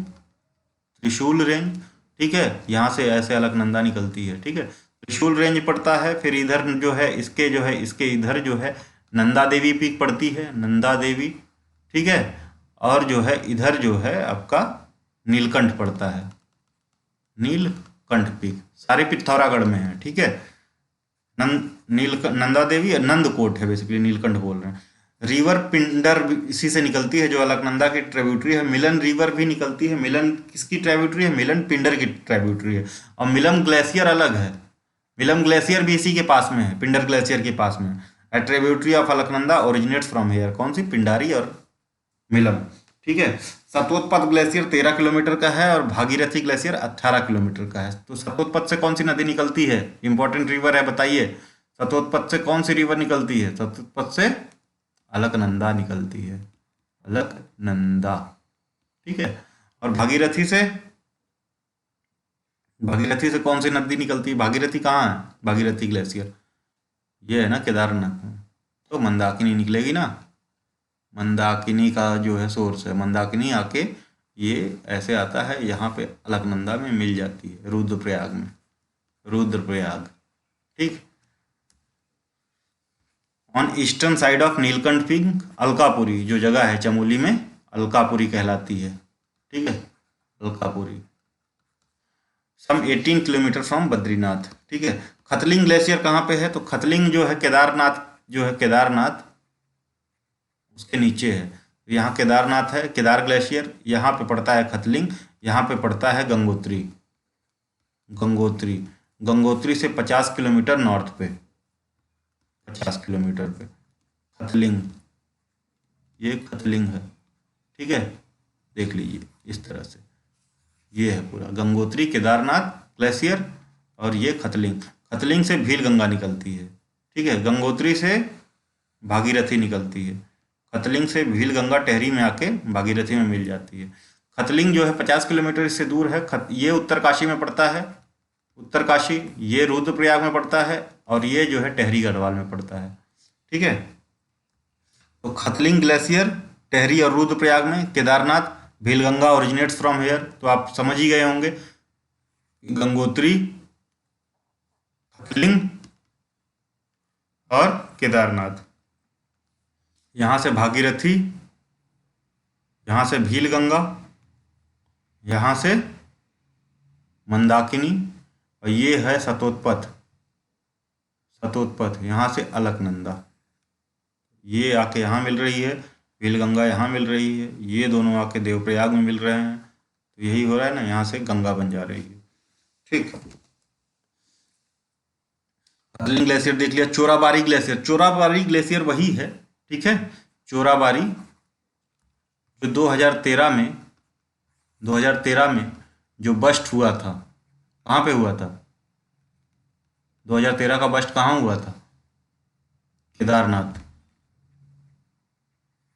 त्रिशूल रेंज। ठीक है, यहाँ से ऐसे अलकनंदा निकलती है। ठीक है, त्रिशूल रेंज पड़ता है। फिर इधर जो है इसके इधर जो है नंदा देवी पीक पड़ती है, नंदा देवी। ठीक है, और जो है इधर जो है आपका नीलकंठ पड़ता है, नीलकंठ पीक। सारे पिथौरागढ़ में है। ठीक है, नंदा देवी और नंदकोट है बेसिकली, नीलकंठ बोल रहे हैं। रिवर पिंडर इसी से निकलती है, जो अलकनंदा की ट्रिब्यूटरी है। मिलन रिवर भी निकलती है। मिलन किसकी ट्रिब्यूटरी है? मिलन पिंडर की ट्रिब्यूटरी है। और मिलम ग्लेशियर अलग है, मिलम ग्लेशियर भी इसी के पास में है, पिंडर ग्लेशियर के पास में। ए tributary of Alaknanda originates from here, कौन सी? पिंडारी और मिलम। ठीक है, सतोत्पथ ग्लेशियर 13 किलोमीटर का है और भागीरथी ग्लेशियर 18 किलोमीटर का है। तो सतोत्पथ से कौन सी नदी निकलती है? इंपॉर्टेंट रिवर है, बताइए। सतोत्पथ से कौन सी रिवर निकलती है? सतोत्पथ से अलकनंदा निकलती है, अलकनंदा। ठीक है, और भागीरथी से कौन सी नदी निकलती है? भागीरथी कहाँ है? भागीरथी ग्लेशियर ये है ना, केदारनाथ में। तो मंदाकिनी निकलेगी ना, मंदाकिनी का जो है सोर्स है, मंदाकिनी आके ये ऐसे आता है, यहाँ पे अलकनंदा में मिल जाती है, रुद्रप्रयाग में, रुद्रप्रयाग। ठीक, on eastern side of Neelkanth peak Alkapuri, जो जगह है चमोली में, अलकापुरी कहलाती है। ठीक है, अलकापुरी, सम 18 किलोमीटर फ्रॉम बद्रीनाथ। ठीक है, खतलिंग ग्लेशियर कहाँ पे है? तो खतलिंग जो है केदारनाथ, जो है केदारनाथ उसके नीचे है। यहाँ केदारनाथ है, केदार ग्लेशियर, यहाँ पे पड़ता है खतलिंग, यहाँ पे पड़ता है गंगोत्री। गंगोत्री, गंगोत्री से 50 किलोमीटर नॉर्थ पे, 50 किलोमीटर पे खतलिंग, ये खतलिंग है। ठीक है, देख लीजिए इस तरह से, ये है पूरा गंगोत्री, केदारनाथ ग्लेशियर, और ये खतलिंग। खतलिंग से भील गंगा निकलती है। ठीक है, गंगोत्री से भागीरथी निकलती है, खतलिंग से भील गंगा टेहरी में आके भागीरथी में मिल जाती है। खतलिंग जो है 50 किलोमीटर इससे दूर है। ये उत्तरकाशी में पड़ता है, उत्तरकाशी, ये रुद्रप्रयाग में पड़ता है, और ये जो है टेहरी गढ़वाल में पड़ता है। ठीक है, तो खतलिंग ग्लेशियर टेहरी और रुद्रप्रयाग में, केदारनाथ, भीलगंगा ओरिजिनेट्स फ्रॉम हेयर। तो आप समझ ही गए होंगे, गंगोत्री, खतलिंग और केदारनाथ, यहाँ से भागीरथी, यहाँ से भीलगंगा, यहाँ से मंदाकिनी, और ये है सतोत्पथ, सतोत्पथ यहाँ से अलकनंदा, ये आके यहाँ मिल रही है, भीलगंगा यहाँ मिल रही है, ये दोनों आके देवप्रयाग में मिल रहे हैं। तो यही हो रहा है ना, यहाँ से गंगा बन जा रही है। ठीक, खतलिंग ग्लेशियर देख लिया। चोराबारी ग्लेशियर, चोराबारी ग्लेशियर वही है। ठीक है, चोराबारी जो 2013 में जो बस्ट हुआ था कहाँ पे हुआ था? 2013 का बस्ट कहाँ हुआ था? केदारनाथ।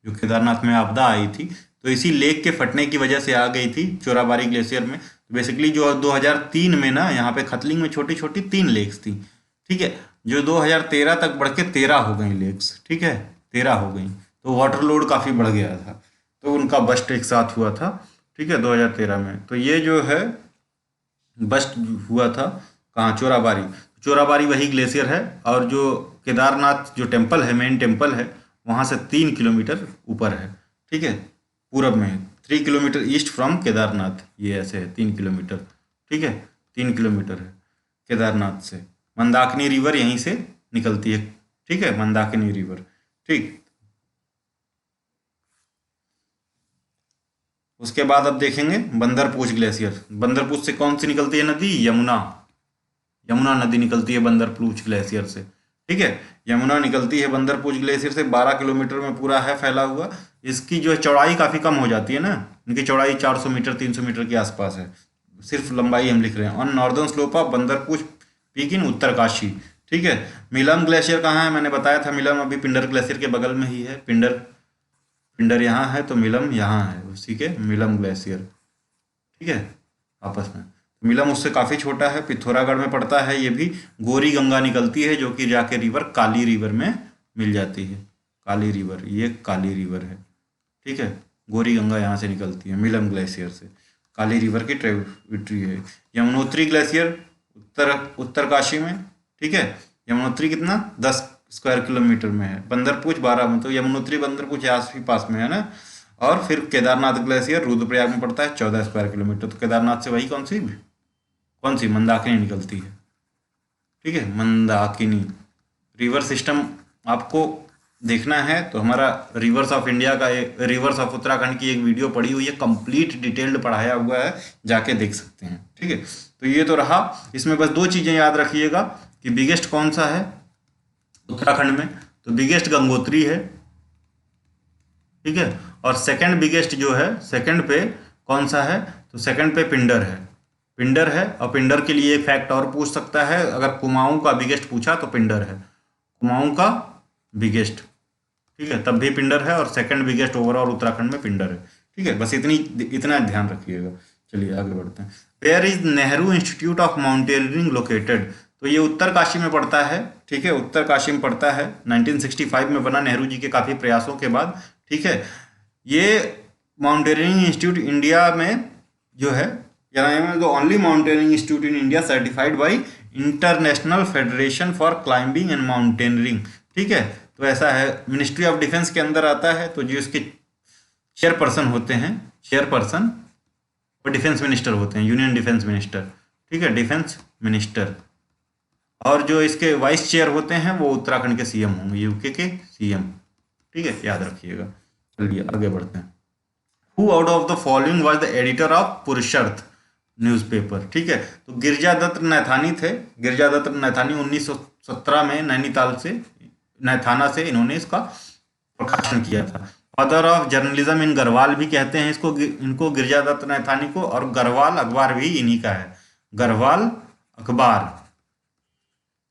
जो केदारनाथ में आपदा आई थी, तो इसी लेक के फटने की वजह से आ गई थी चोराबारी ग्लेशियर में। तो बेसिकली जो 2003 में ना यहाँ पे खतलिंग में छोटी छोटी 3 लेक्स थी, ठीक है, जो 2013 तक बढ़ के 13 हो गई लेक्स, ठीक है, 13 हो गई। तो वाटर लोड काफ़ी बढ़ गया था, तो उनका बस्ट एक साथ हुआ था, ठीक है, 2013 में। तो ये जो है बस्ट हुआ था कहाँ? चोराबारी। चोराबारी वही ग्लेशियर है, और जो केदारनाथ जो टेम्पल है, मेन टेम्पल है, वहाँ से 3 किलोमीटर ऊपर है, ठीक है, पूरब में है। 3 किलोमीटर ईस्ट फ्रॉम केदारनाथ, ये ऐसे है 3 किलोमीटर, ठीक है, 3 किलोमीटर है केदारनाथ से। मंदाकिनी रिवर यहीं से निकलती है, ठीक है, मंदाकिनी रिवर, ठीक। उसके बाद अब देखेंगे बंदरपूछ ग्लेशियर। बंदरपूछ से कौन सी निकलती है नदी? यमुना। यमुना नदी निकलती है बंदरपूछ ग्लेशियर से, ठीक है। यमुना निकलती है बंदरपूछ ग्लेशियर से, 12 किलोमीटर में पूरा है फैला हुआ। इसकी जो चौड़ाई काफ़ी कम हो जाती है ना, इनकी चौड़ाई 400 मीटर 300 मीटर के आसपास है, सिर्फ लंबाई हम लिख रहे हैं। On northern slope of Bandarpunch peak in Uttarkashi, ठीक है। मिलम ग्लेशियर कहाँ है? मैंने बताया था, मिलम अभी पिंडर ग्लेशियर के बगल में ही है। पिंडर पिंडर यहाँ है तो मिलम यहाँ है, उसी के मिलम ग्लेशियर, ठीक है, आपस में। मिलम उससे काफ़ी छोटा है, पिथौरागढ़ में पड़ता है ये भी। गोरी गंगा निकलती है, जो कि जाके रिवर काली रिवर में मिल जाती है। काली रिवर, ये काली रिवर है, ठीक है। गोरी गंगा यहाँ से निकलती है मिलम ग्लेशियर से, काली रिवर की ट्रिब्यूटरी है। यमुनोत्री ग्लेशियर उत्तरकाशी में, ठीक है। यमुनोत्री कितना? 10 स्क्वायर किलोमीटर में है। बंदरपूछ 12 में, तो यमुनोत्री बंदरपूछ आस ही पास में है ना। और फिर केदारनाथ ग्लेशियर रुद्रप्रयाग में पड़ता है, 14 स्क्वायर किलोमीटर। तो केदारनाथ से वही कौन सी मंदाकिनी निकलती है, ठीक है, मंदाकिनी। रिवर सिस्टम आपको देखना है तो हमारा रिवर्स ऑफ इंडिया का एक, रिवर्स ऑफ उत्तराखंड की एक वीडियो पड़ी हुई है, कंप्लीट डिटेल्ड पढ़ाया हुआ है, जाके देख सकते हैं, ठीक है। तो ये तो रहा। इसमें बस 2 चीज़ें याद रखिएगा कि बिगेस्ट कौन सा है उत्तराखंड में, तो बिगेस्ट गंगोत्री है, ठीक है। और सेकंड बिगेस्ट जो है, सेकंड पे कौन सा है? तो सेकंड पे पिंडर है, पिंडर है। और पिंडर के लिए एक फैक्ट और पूछ सकता है, अगर कुमाऊं का बिगेस्ट पूछा तो पिंडर है, कुमाऊं का बिगेस्ट, ठीक है, तब भी पिंडर है। और सेकंड बिगेस्ट ओवरऑल उत्तराखंड में पिंडर है, ठीक है। बस इतना ध्यान रखिएगा। चलिए आगे बढ़ते हैं। Where is Nehru Institute of Mountaineering located? तो ये उत्तरकाशी में पड़ता है, ठीक है, उत्तरकाशी में पड़ता है। 1965 में बना, नेहरू जी के काफ़ी प्रयासों के बाद, ठीक है। ये माउंटेनियरिंग इंस्टीट्यूट इंडिया में जो है, the only mountaineering institute in India certified by international federation for climbing and mountaineering, ठीक है। तो ऐसा है, मिनिस्ट्री ऑफ डिफेंस के अंदर आता है। तो जो इसके चेयरपर्सन होते हैं, चेयरपर्सन वो डिफेंस मिनिस्टर होते हैं, यूनियन डिफेंस मिनिस्टर, ठीक है, डिफेंस मिनिस्टर। और जो इसके वाइस चेयर होते हैं वो उत्तराखंड के सीएम होंगे, यूके के सीएम, ठीक है, याद रखिएगा। चलिए आगे बढ़ते हैं। Who out of the following was the editor of Purushartha newspaper, ठीक है। तो गिरजादत्त नैथानी थे। गिरजादत्त नैथानी 1917 में नैनीताल से, नैथाना से इन्होंने इसका प्रकाशन किया था। Father of journalism in Garhwal भी कहते हैं इसको, इनको गिरजादत्त नैथानी को। और गढ़वाल अखबार भी इन्हीं का है, गढ़वाल अखबार।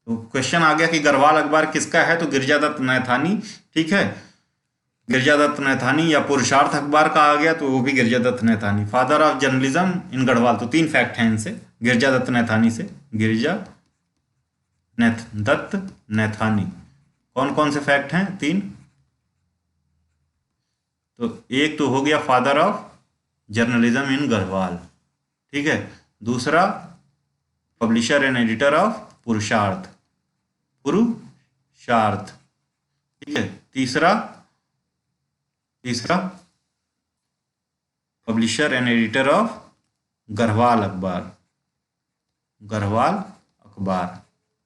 तो क्वेश्चन आ गया कि गढ़वाल अखबार किसका है? तो गिरजादत्त नैथानी, ठीक है, गिरजादत्त नैथानी। या पुरुषार्थ अखबार का आ गया तो वो भी Girijadatt Naithani. Father of journalism in Garhwal, तो 3 फैक्ट हैं इनसे, गिरजादत्त नैथानी से, दत्त नैथानी। कौन कौन से फैक्ट हैं? 3। तो एक तो हो गया father of journalism in Garhwal, ठीक है। दूसरा पब्लिशर एंड एडिटर ऑफ पुरुषार्थ, ठीक है। तीसरा publisher and editor of Garhwal अखबार,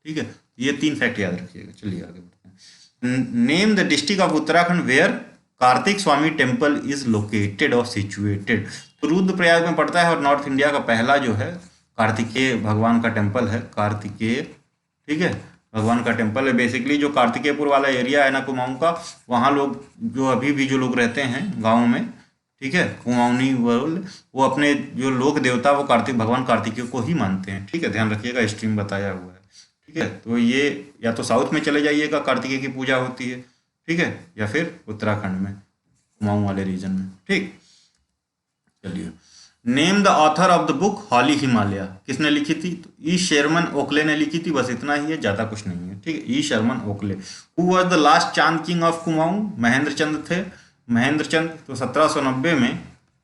ठीक है। ये 3 फैक्ट याद रखिएगा। चलिए आगे बढ़ते हैं। Name the district of Uttarakhand where Kartik Swami temple is located और सिचुएटेड। तो रुद्रप्रयाग में पड़ता है और नॉर्थ इंडिया का पहला जो है कार्तिकेय भगवान का टेम्पल है, कार्तिकेय, ठीक है, भगवान का टेम्पल है। बेसिकली जो कार्तिकेयपुर वाला एरिया है ना कुमाऊं का, वहाँ लोग जो अभी भी जो लोग रहते हैं गाँव में, ठीक है, कुमाऊनी वर्ल्ड, वो अपने जो लोक देवता वो कार्तिक भगवान कार्तिकेय को ही मानते हैं। ठीक है, ध्यान रखिएगा, हिस्ट्री में बताया हुआ है। ठीक है, तो ये या तो साउथ में चले जाइएगा, कार्तिकेय की पूजा होती है। ठीक है, या फिर उत्तराखंड में कुमाऊं वाले रीजन में। ठीक, चलिए, name the author of the book holy Himalaya, किसने लिखी थी? तो ई शर्मन ओकले ने लिखी थी, बस इतना ही है, ज़्यादा कुछ नहीं है। ठीक है, E Sherman Oakley. Who was the last Chand king of Kumaon? Mahendra Chand थे। महेंद्र चंद, तो 1790 में,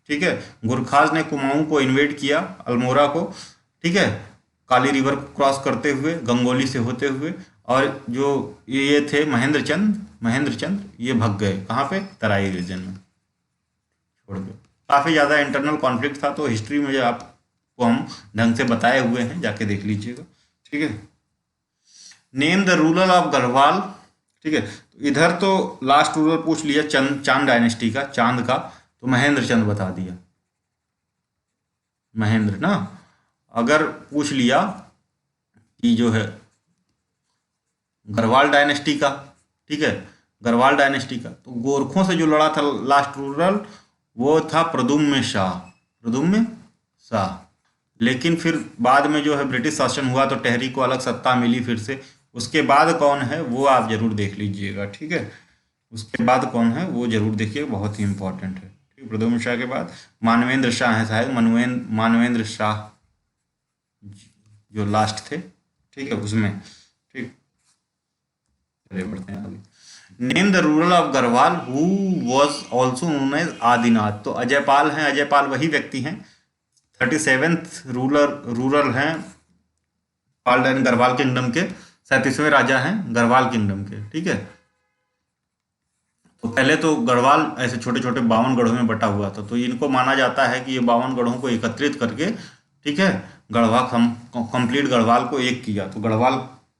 ठीक है, गुरखाज ने कुमाऊं को इन्वेड किया, अल्मोड़ा को। ठीक है, काली रिवर क्रॉस करते हुए, गंगोली से होते हुए, और जो ये थे महेंद्र चंद ये भग गए कहाँ पे? तराई रीजन में छोड़ के। काफ़ी ज़्यादा इंटरनल कॉन्फ्लिक्ट था, तो हिस्ट्री में जो आपको हम ढंग से बताए हुए हैं, जाके देख लीजिएगा। ठीक है, name the ruler of Garhwal. ठीक है, तो इधर तो लास्ट रूलर पूछ लिया चांद डायनेस्टी का, चांद का, तो महेंद्र चंद बता दिया, महेंद्र ना। अगर पूछ लिया कि जो है गढ़वाल डायनेस्टी का, ठीक है, गढ़वाल डायनेस्टी का, तो गोरखों से जो लड़ा था लास्ट रूरल, वो था प्रद्युम्न शाह, प्रद्युम्न शाह। लेकिन फिर बाद में जो है ब्रिटिश शासन हुआ, तो टहरी को अलग सत्ता मिली फिर से। उसके बाद कौन है वो आप जरूर देख लीजिएगा। ठीक है, उसके बाद कौन है वो जरूर देखिए, बहुत ही इंपॉर्टेंट है। ठीक, प्रद्युम्न शाह के बाद मानवेंद्र शाह है शायद, मानवेंद्र शाह जो लास्ट थे। ठीक है, उसमें। ठीक, चलिए बढ़ते हैं आगे। Name the ruler of Garhwal who was also known as Adinath. तो अजयपाल हैं, अजयपाल वही व्यक्ति हैं, 37th रूरल हैं पाल एंड गढ़वाल किंगडम के, 37वें राजा हैं गढ़वाल किंगडम के। ठीक है, तो पहले तो गढ़वाल ऐसे छोटे छोटे 52 गढ़ों में बटा हुआ था, तो इनको माना जाता है कि ये 52 गढ़ों को एकत्रित करके, ठीक है, गढ़वा कंप्लीट गढ़वाल को एक किया। तो गढ़वाल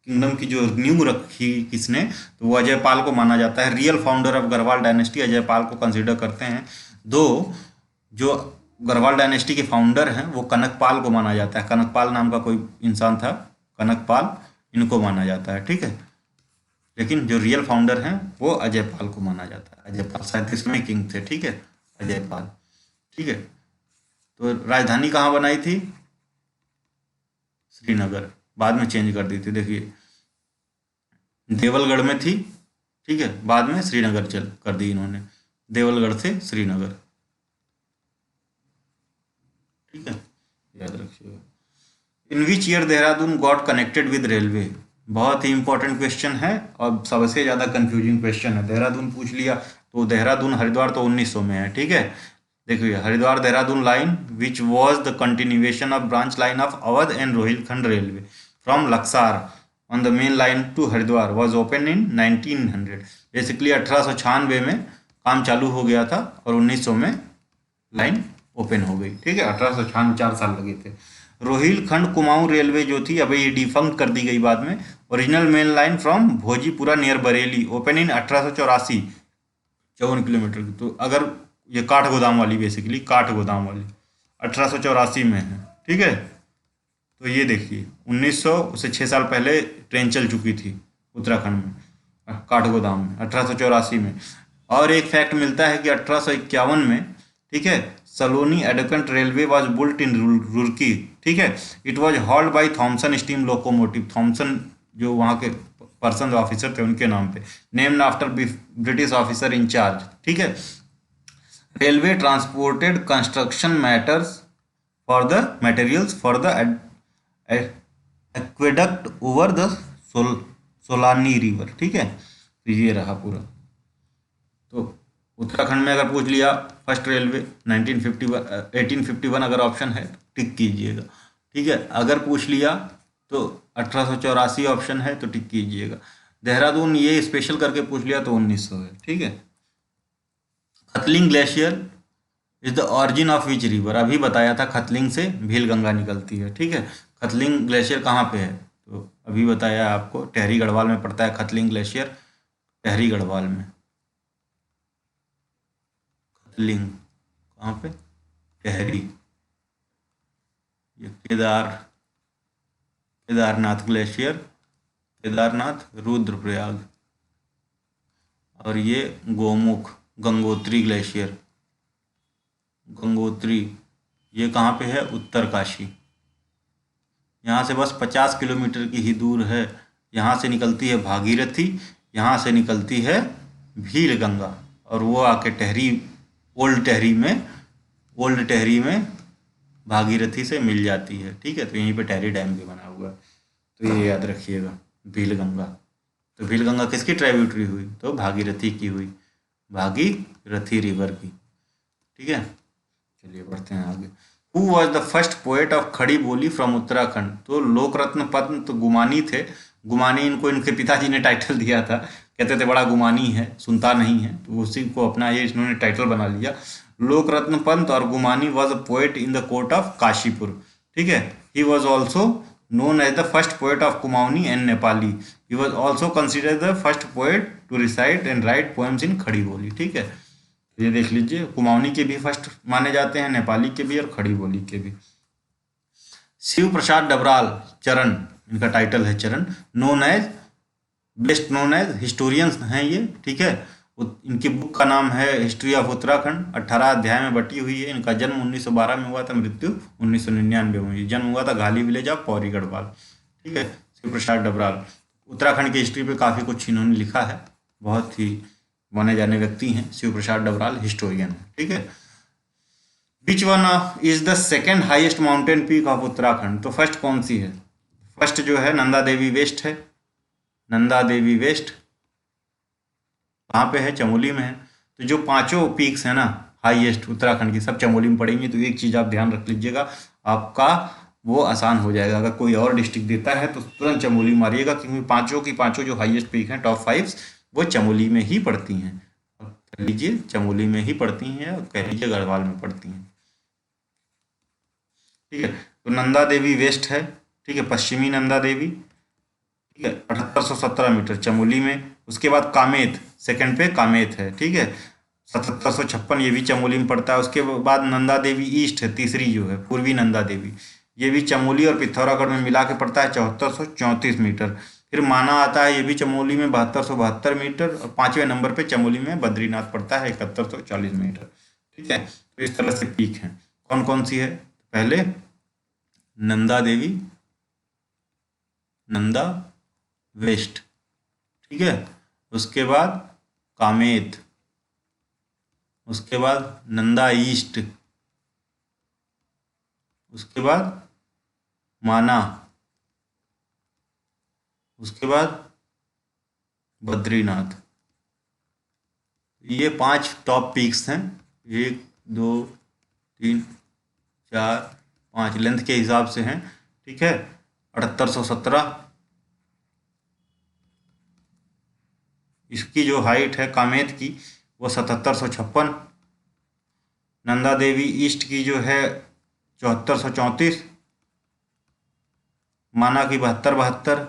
किंगडम की जो नींव रखी किसने? तो वो अजयपाल को माना जाता है। Real founder of Garhwal dynasty Ajaypal को कंसिडर करते हैं। दो जो गढ़वाल डायनेस्टी के फाउंडर हैं वो कनकपाल को माना जाता है, कनकपाल नाम का कोई इंसान था, कनकपाल, इनको माना जाता है। ठीक है, लेकिन जो रियल फाउंडर हैं वो अजयपाल को माना जाता है। अजयपाल 37वें किंग थे। ठीक है, अजयपाल। ठीक है, तो राजधानी कहाँ बनाई थी? श्रीनगर, बाद में चेंज कर दी थी। देखिए, देवलगढ़ में थी, ठीक है, बाद में श्रीनगर चल कर दी इन्होंने, देवलगढ़ से श्रीनगर। ठीक है, याद रखिएगा। In which year Dehradun got connected with railway? बहुत ही इंपॉर्टेंट क्वेश्चन है और सबसे ज़्यादा कंफ्यूजिंग क्वेश्चन है। देहरादून पूछ लिया, तो देहरादून हरिद्वार तो 1900 में है। ठीक है, देखिए, Haridwar Dehradun line which was the continuation of branch line of Awadh and Rohilkhand railway from Laksar on the main line to Haridwar was open in 1900। Basically 1896 में काम चालू हो गया था और 1900 में लाइन ओपन हो गई। ठीक है, 1896, 4 साल लगे थे। रोहिलखंड कुमाऊं रेलवे जो थी, अब ये डिफंक्ट कर दी गई बाद में। Original main line from Bhojipura near Bareilly open in 1884, 54 kilometre की। तो अगर ये काठ गोदाम वाली, बेसिकली काठ गोदाम वाली 1884 में है। ठीक है, तो ये देखिए 1900 से 6 साल पहले ट्रेन चल चुकी थी उत्तराखंड में, काठ गोदाम में 1884 में। और एक फैक्ट मिलता है कि 1851 में, ठीक है, Solani aqueduct railway was built in Roorkee. ठीक है, it was hauled by Thomason steam locomotive, Thomason जो वहाँ के पर्सन ऑफिसर थे उनके नाम पे, named after British officer in charge. ठीक है, railway transported construction matters for the materials for the aqueduct over the Solani river. ठीक है, तो ये रहा पूरा। तो उत्तराखंड में अगर पूछ लिया फर्स्ट रेलवे 1851 अगर ऑप्शन है तो टिक कीजिएगा। ठीक है, अगर पूछ लिया तो 1884 ऑप्शन है तो टिक कीजिएगा। देहरादून ये स्पेशल करके पूछ लिया तो 1900 है। ठीक है, Khatling glacier is the origin of which river? अभी बताया था खतलिंग से भील गंगा निकलती है। ठीक है, खतलिंग ग्लेशियर कहाँ पे है? तो अभी बताया आपको, टहरी गढ़वाल में पड़ता है खतलिंग ग्लेशियर, टहरी गढ़वाल में। खतलिंग कहाँ पे? टहरी। ये केदारनाथ ग्लेशियर, केदारनाथ रुद्रप्रयाग, और ये गोमुख गंगोत्री ग्लेशियर। गंगोत्री, ये कहाँ पे है? उत्तरकाशी। यहाँ से बस 50 किलोमीटर की ही दूर है। यहाँ से निकलती है भागीरथी, यहाँ से निकलती है भीलगंगा, और वो आके टहरी, ओल्ड टहरी में भागीरथी से मिल जाती है। ठीक है, तो यहीं पे टहरी डैम भी बना हुआ है, तो ये याद रखिएगा, भीलगंगा। तो भीलगंगा किसकी ट्राइब्यूटरी हुई? तो भागीरथी की हुई, भागीरथी रिवर की। ठीक है, चलिए बढ़ते हैं आगे। Who was the first poet of खड़ी बोली फ्रॉम उत्तराखंड? तो लोकरत्न पंत गुमानी थे। गुमानी इनको इनके पिताजी ने टाइटल दिया था, कहते थे बड़ा गुमानी है, सुनता नहीं है, तो उसी को अपना ये इन्होंने टाइटल बना लिया। लोकरत्न पंत और Gumani was a poet in the court of Kashipur. ठीक है, he was also known as the first poet of Kumaoni and Nepali. He was also considered the first poet to recite and write poems in खड़ी बोली। ठीक है, ये देख लीजिए, कुमाऊनी के भी फर्स्ट माने जाते हैं, नेपाली के भी और खड़ी बोली के भी। शिव प्रसाद डबराल, चरण इनका टाइटल है, चरण, बेस्ट नोन एज हिस्टोरियंस हैं ये। ठीक है, इनकी बुक का नाम है हिस्ट्री ऑफ उत्तराखंड, 18 अध्याय में बटी हुई है। इनका जन्म 1912 में हुआ था, मृत्यु 1999 में हुई। जन्म हुआ था घाली विलेज ऑफ पौरी गढ़वाल। ठीक है, शिव प्रसाद डबराल उत्तराखंड की हिस्ट्री पे काफ़ी कुछ इन्होंने लिखा है, बहुत ही माने जाने व्यक्ति हैं शिव प्रसाद डबराल, हिस्टोरियन है। ठीक है, which one is the second highest mountain peak of Uttarakhand? तो फर्स्ट कौन सी है? फर्स्ट जो है नंदा देवी वेस्ट है। नंदा देवी वेस्ट कहाँ पे है? चमोली में है। तो जो पांचों पीक्स है ना हाईएस्ट उत्तराखंड की, सब चमोली में पड़ेंगी। तो एक चीज़ आप ध्यान रख लीजिएगा, आपका वो आसान हो जाएगा। अगर कोई और डिस्ट्रिक्ट देता है तो तुरंत चमोली मारिएगा, क्योंकि पांचों की पांचों जो हाईएस्ट पीक हैं, टॉप 5, वो चमोली में ही पड़ती हैं। कह लीजिए चमोली में ही पड़ती हैं, और कह लीजिए गढ़वाल में पड़ती हैं। ठीक है, तो नंदा देवी वेस्ट है। ठीक है, पश्चिमी नंदा देवी। ठीक है, 7817 मीटर चमोली में। उसके बाद कामेत, सेकंड पे कामेत है। ठीक है, 7756, ये भी चमोली में पड़ता है। उसके बाद नंदा देवी ईस्ट है, तीसरी जो है पूर्वी नंदा देवी, ये भी चमोली और पिथौरागढ़ में मिला के पड़ता है 7434 मीटर। फिर माना आता है, ये भी चमोली में 7272 मीटर। और 5वें नंबर पे चमोली में बद्रीनाथ पड़ता है 7140 मीटर। ठीक है, तो इस तरह से पीक हैं। कौन कौन सी है? पहले नंदा देवी, नंदा वेस्ट। ठीक है, उसके बाद कामेत, उसके बाद नंदा ईस्ट, उसके बाद माना, उसके बाद बद्रीनाथ। ये 5 टॉप पीक्स हैं। 1 2 3 4 5 लेंथ के हिसाब से हैं। ठीक है, 7817 इसकी जो हाइट है कामेत की, वो 7756। नंदा देवी ईस्ट की जो है 7434। माना की 7272।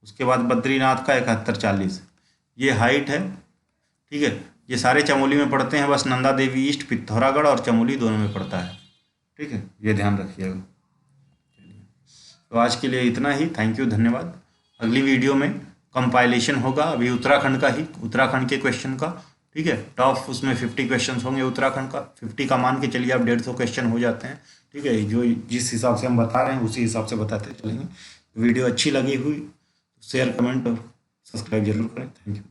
उसके बाद बद्रीनाथ का 7140। ये हाइट है। ठीक है, ये सारे चमोली में पड़ते हैं, बस नंदा देवी ईस्ट पिथौरागढ़ और चमोली दोनों में पड़ता है। ठीक है, ये ध्यान रखिएगा। चलिए, तो आज के लिए इतना ही। थैंक यू, धन्यवाद। अगली वीडियो में कंपाइलेशन होगा, अभी उत्तराखंड का ही, उत्तराखंड के क्वेश्चन का। ठीक है, टॉप उसमें 50 क्वेश्चन होंगे उत्तराखंड का। 50 का मान के चलिए, आप 150 क्वेश्चन हो जाते हैं। ठीक है, जो जिस हिसाब से हम बता रहे हैं उसी हिसाब से बताते चलेंगे। वीडियो अच्छी लगी हुई शेयर, कमेंट और सब्सक्राइब जरूर करें। Thank you.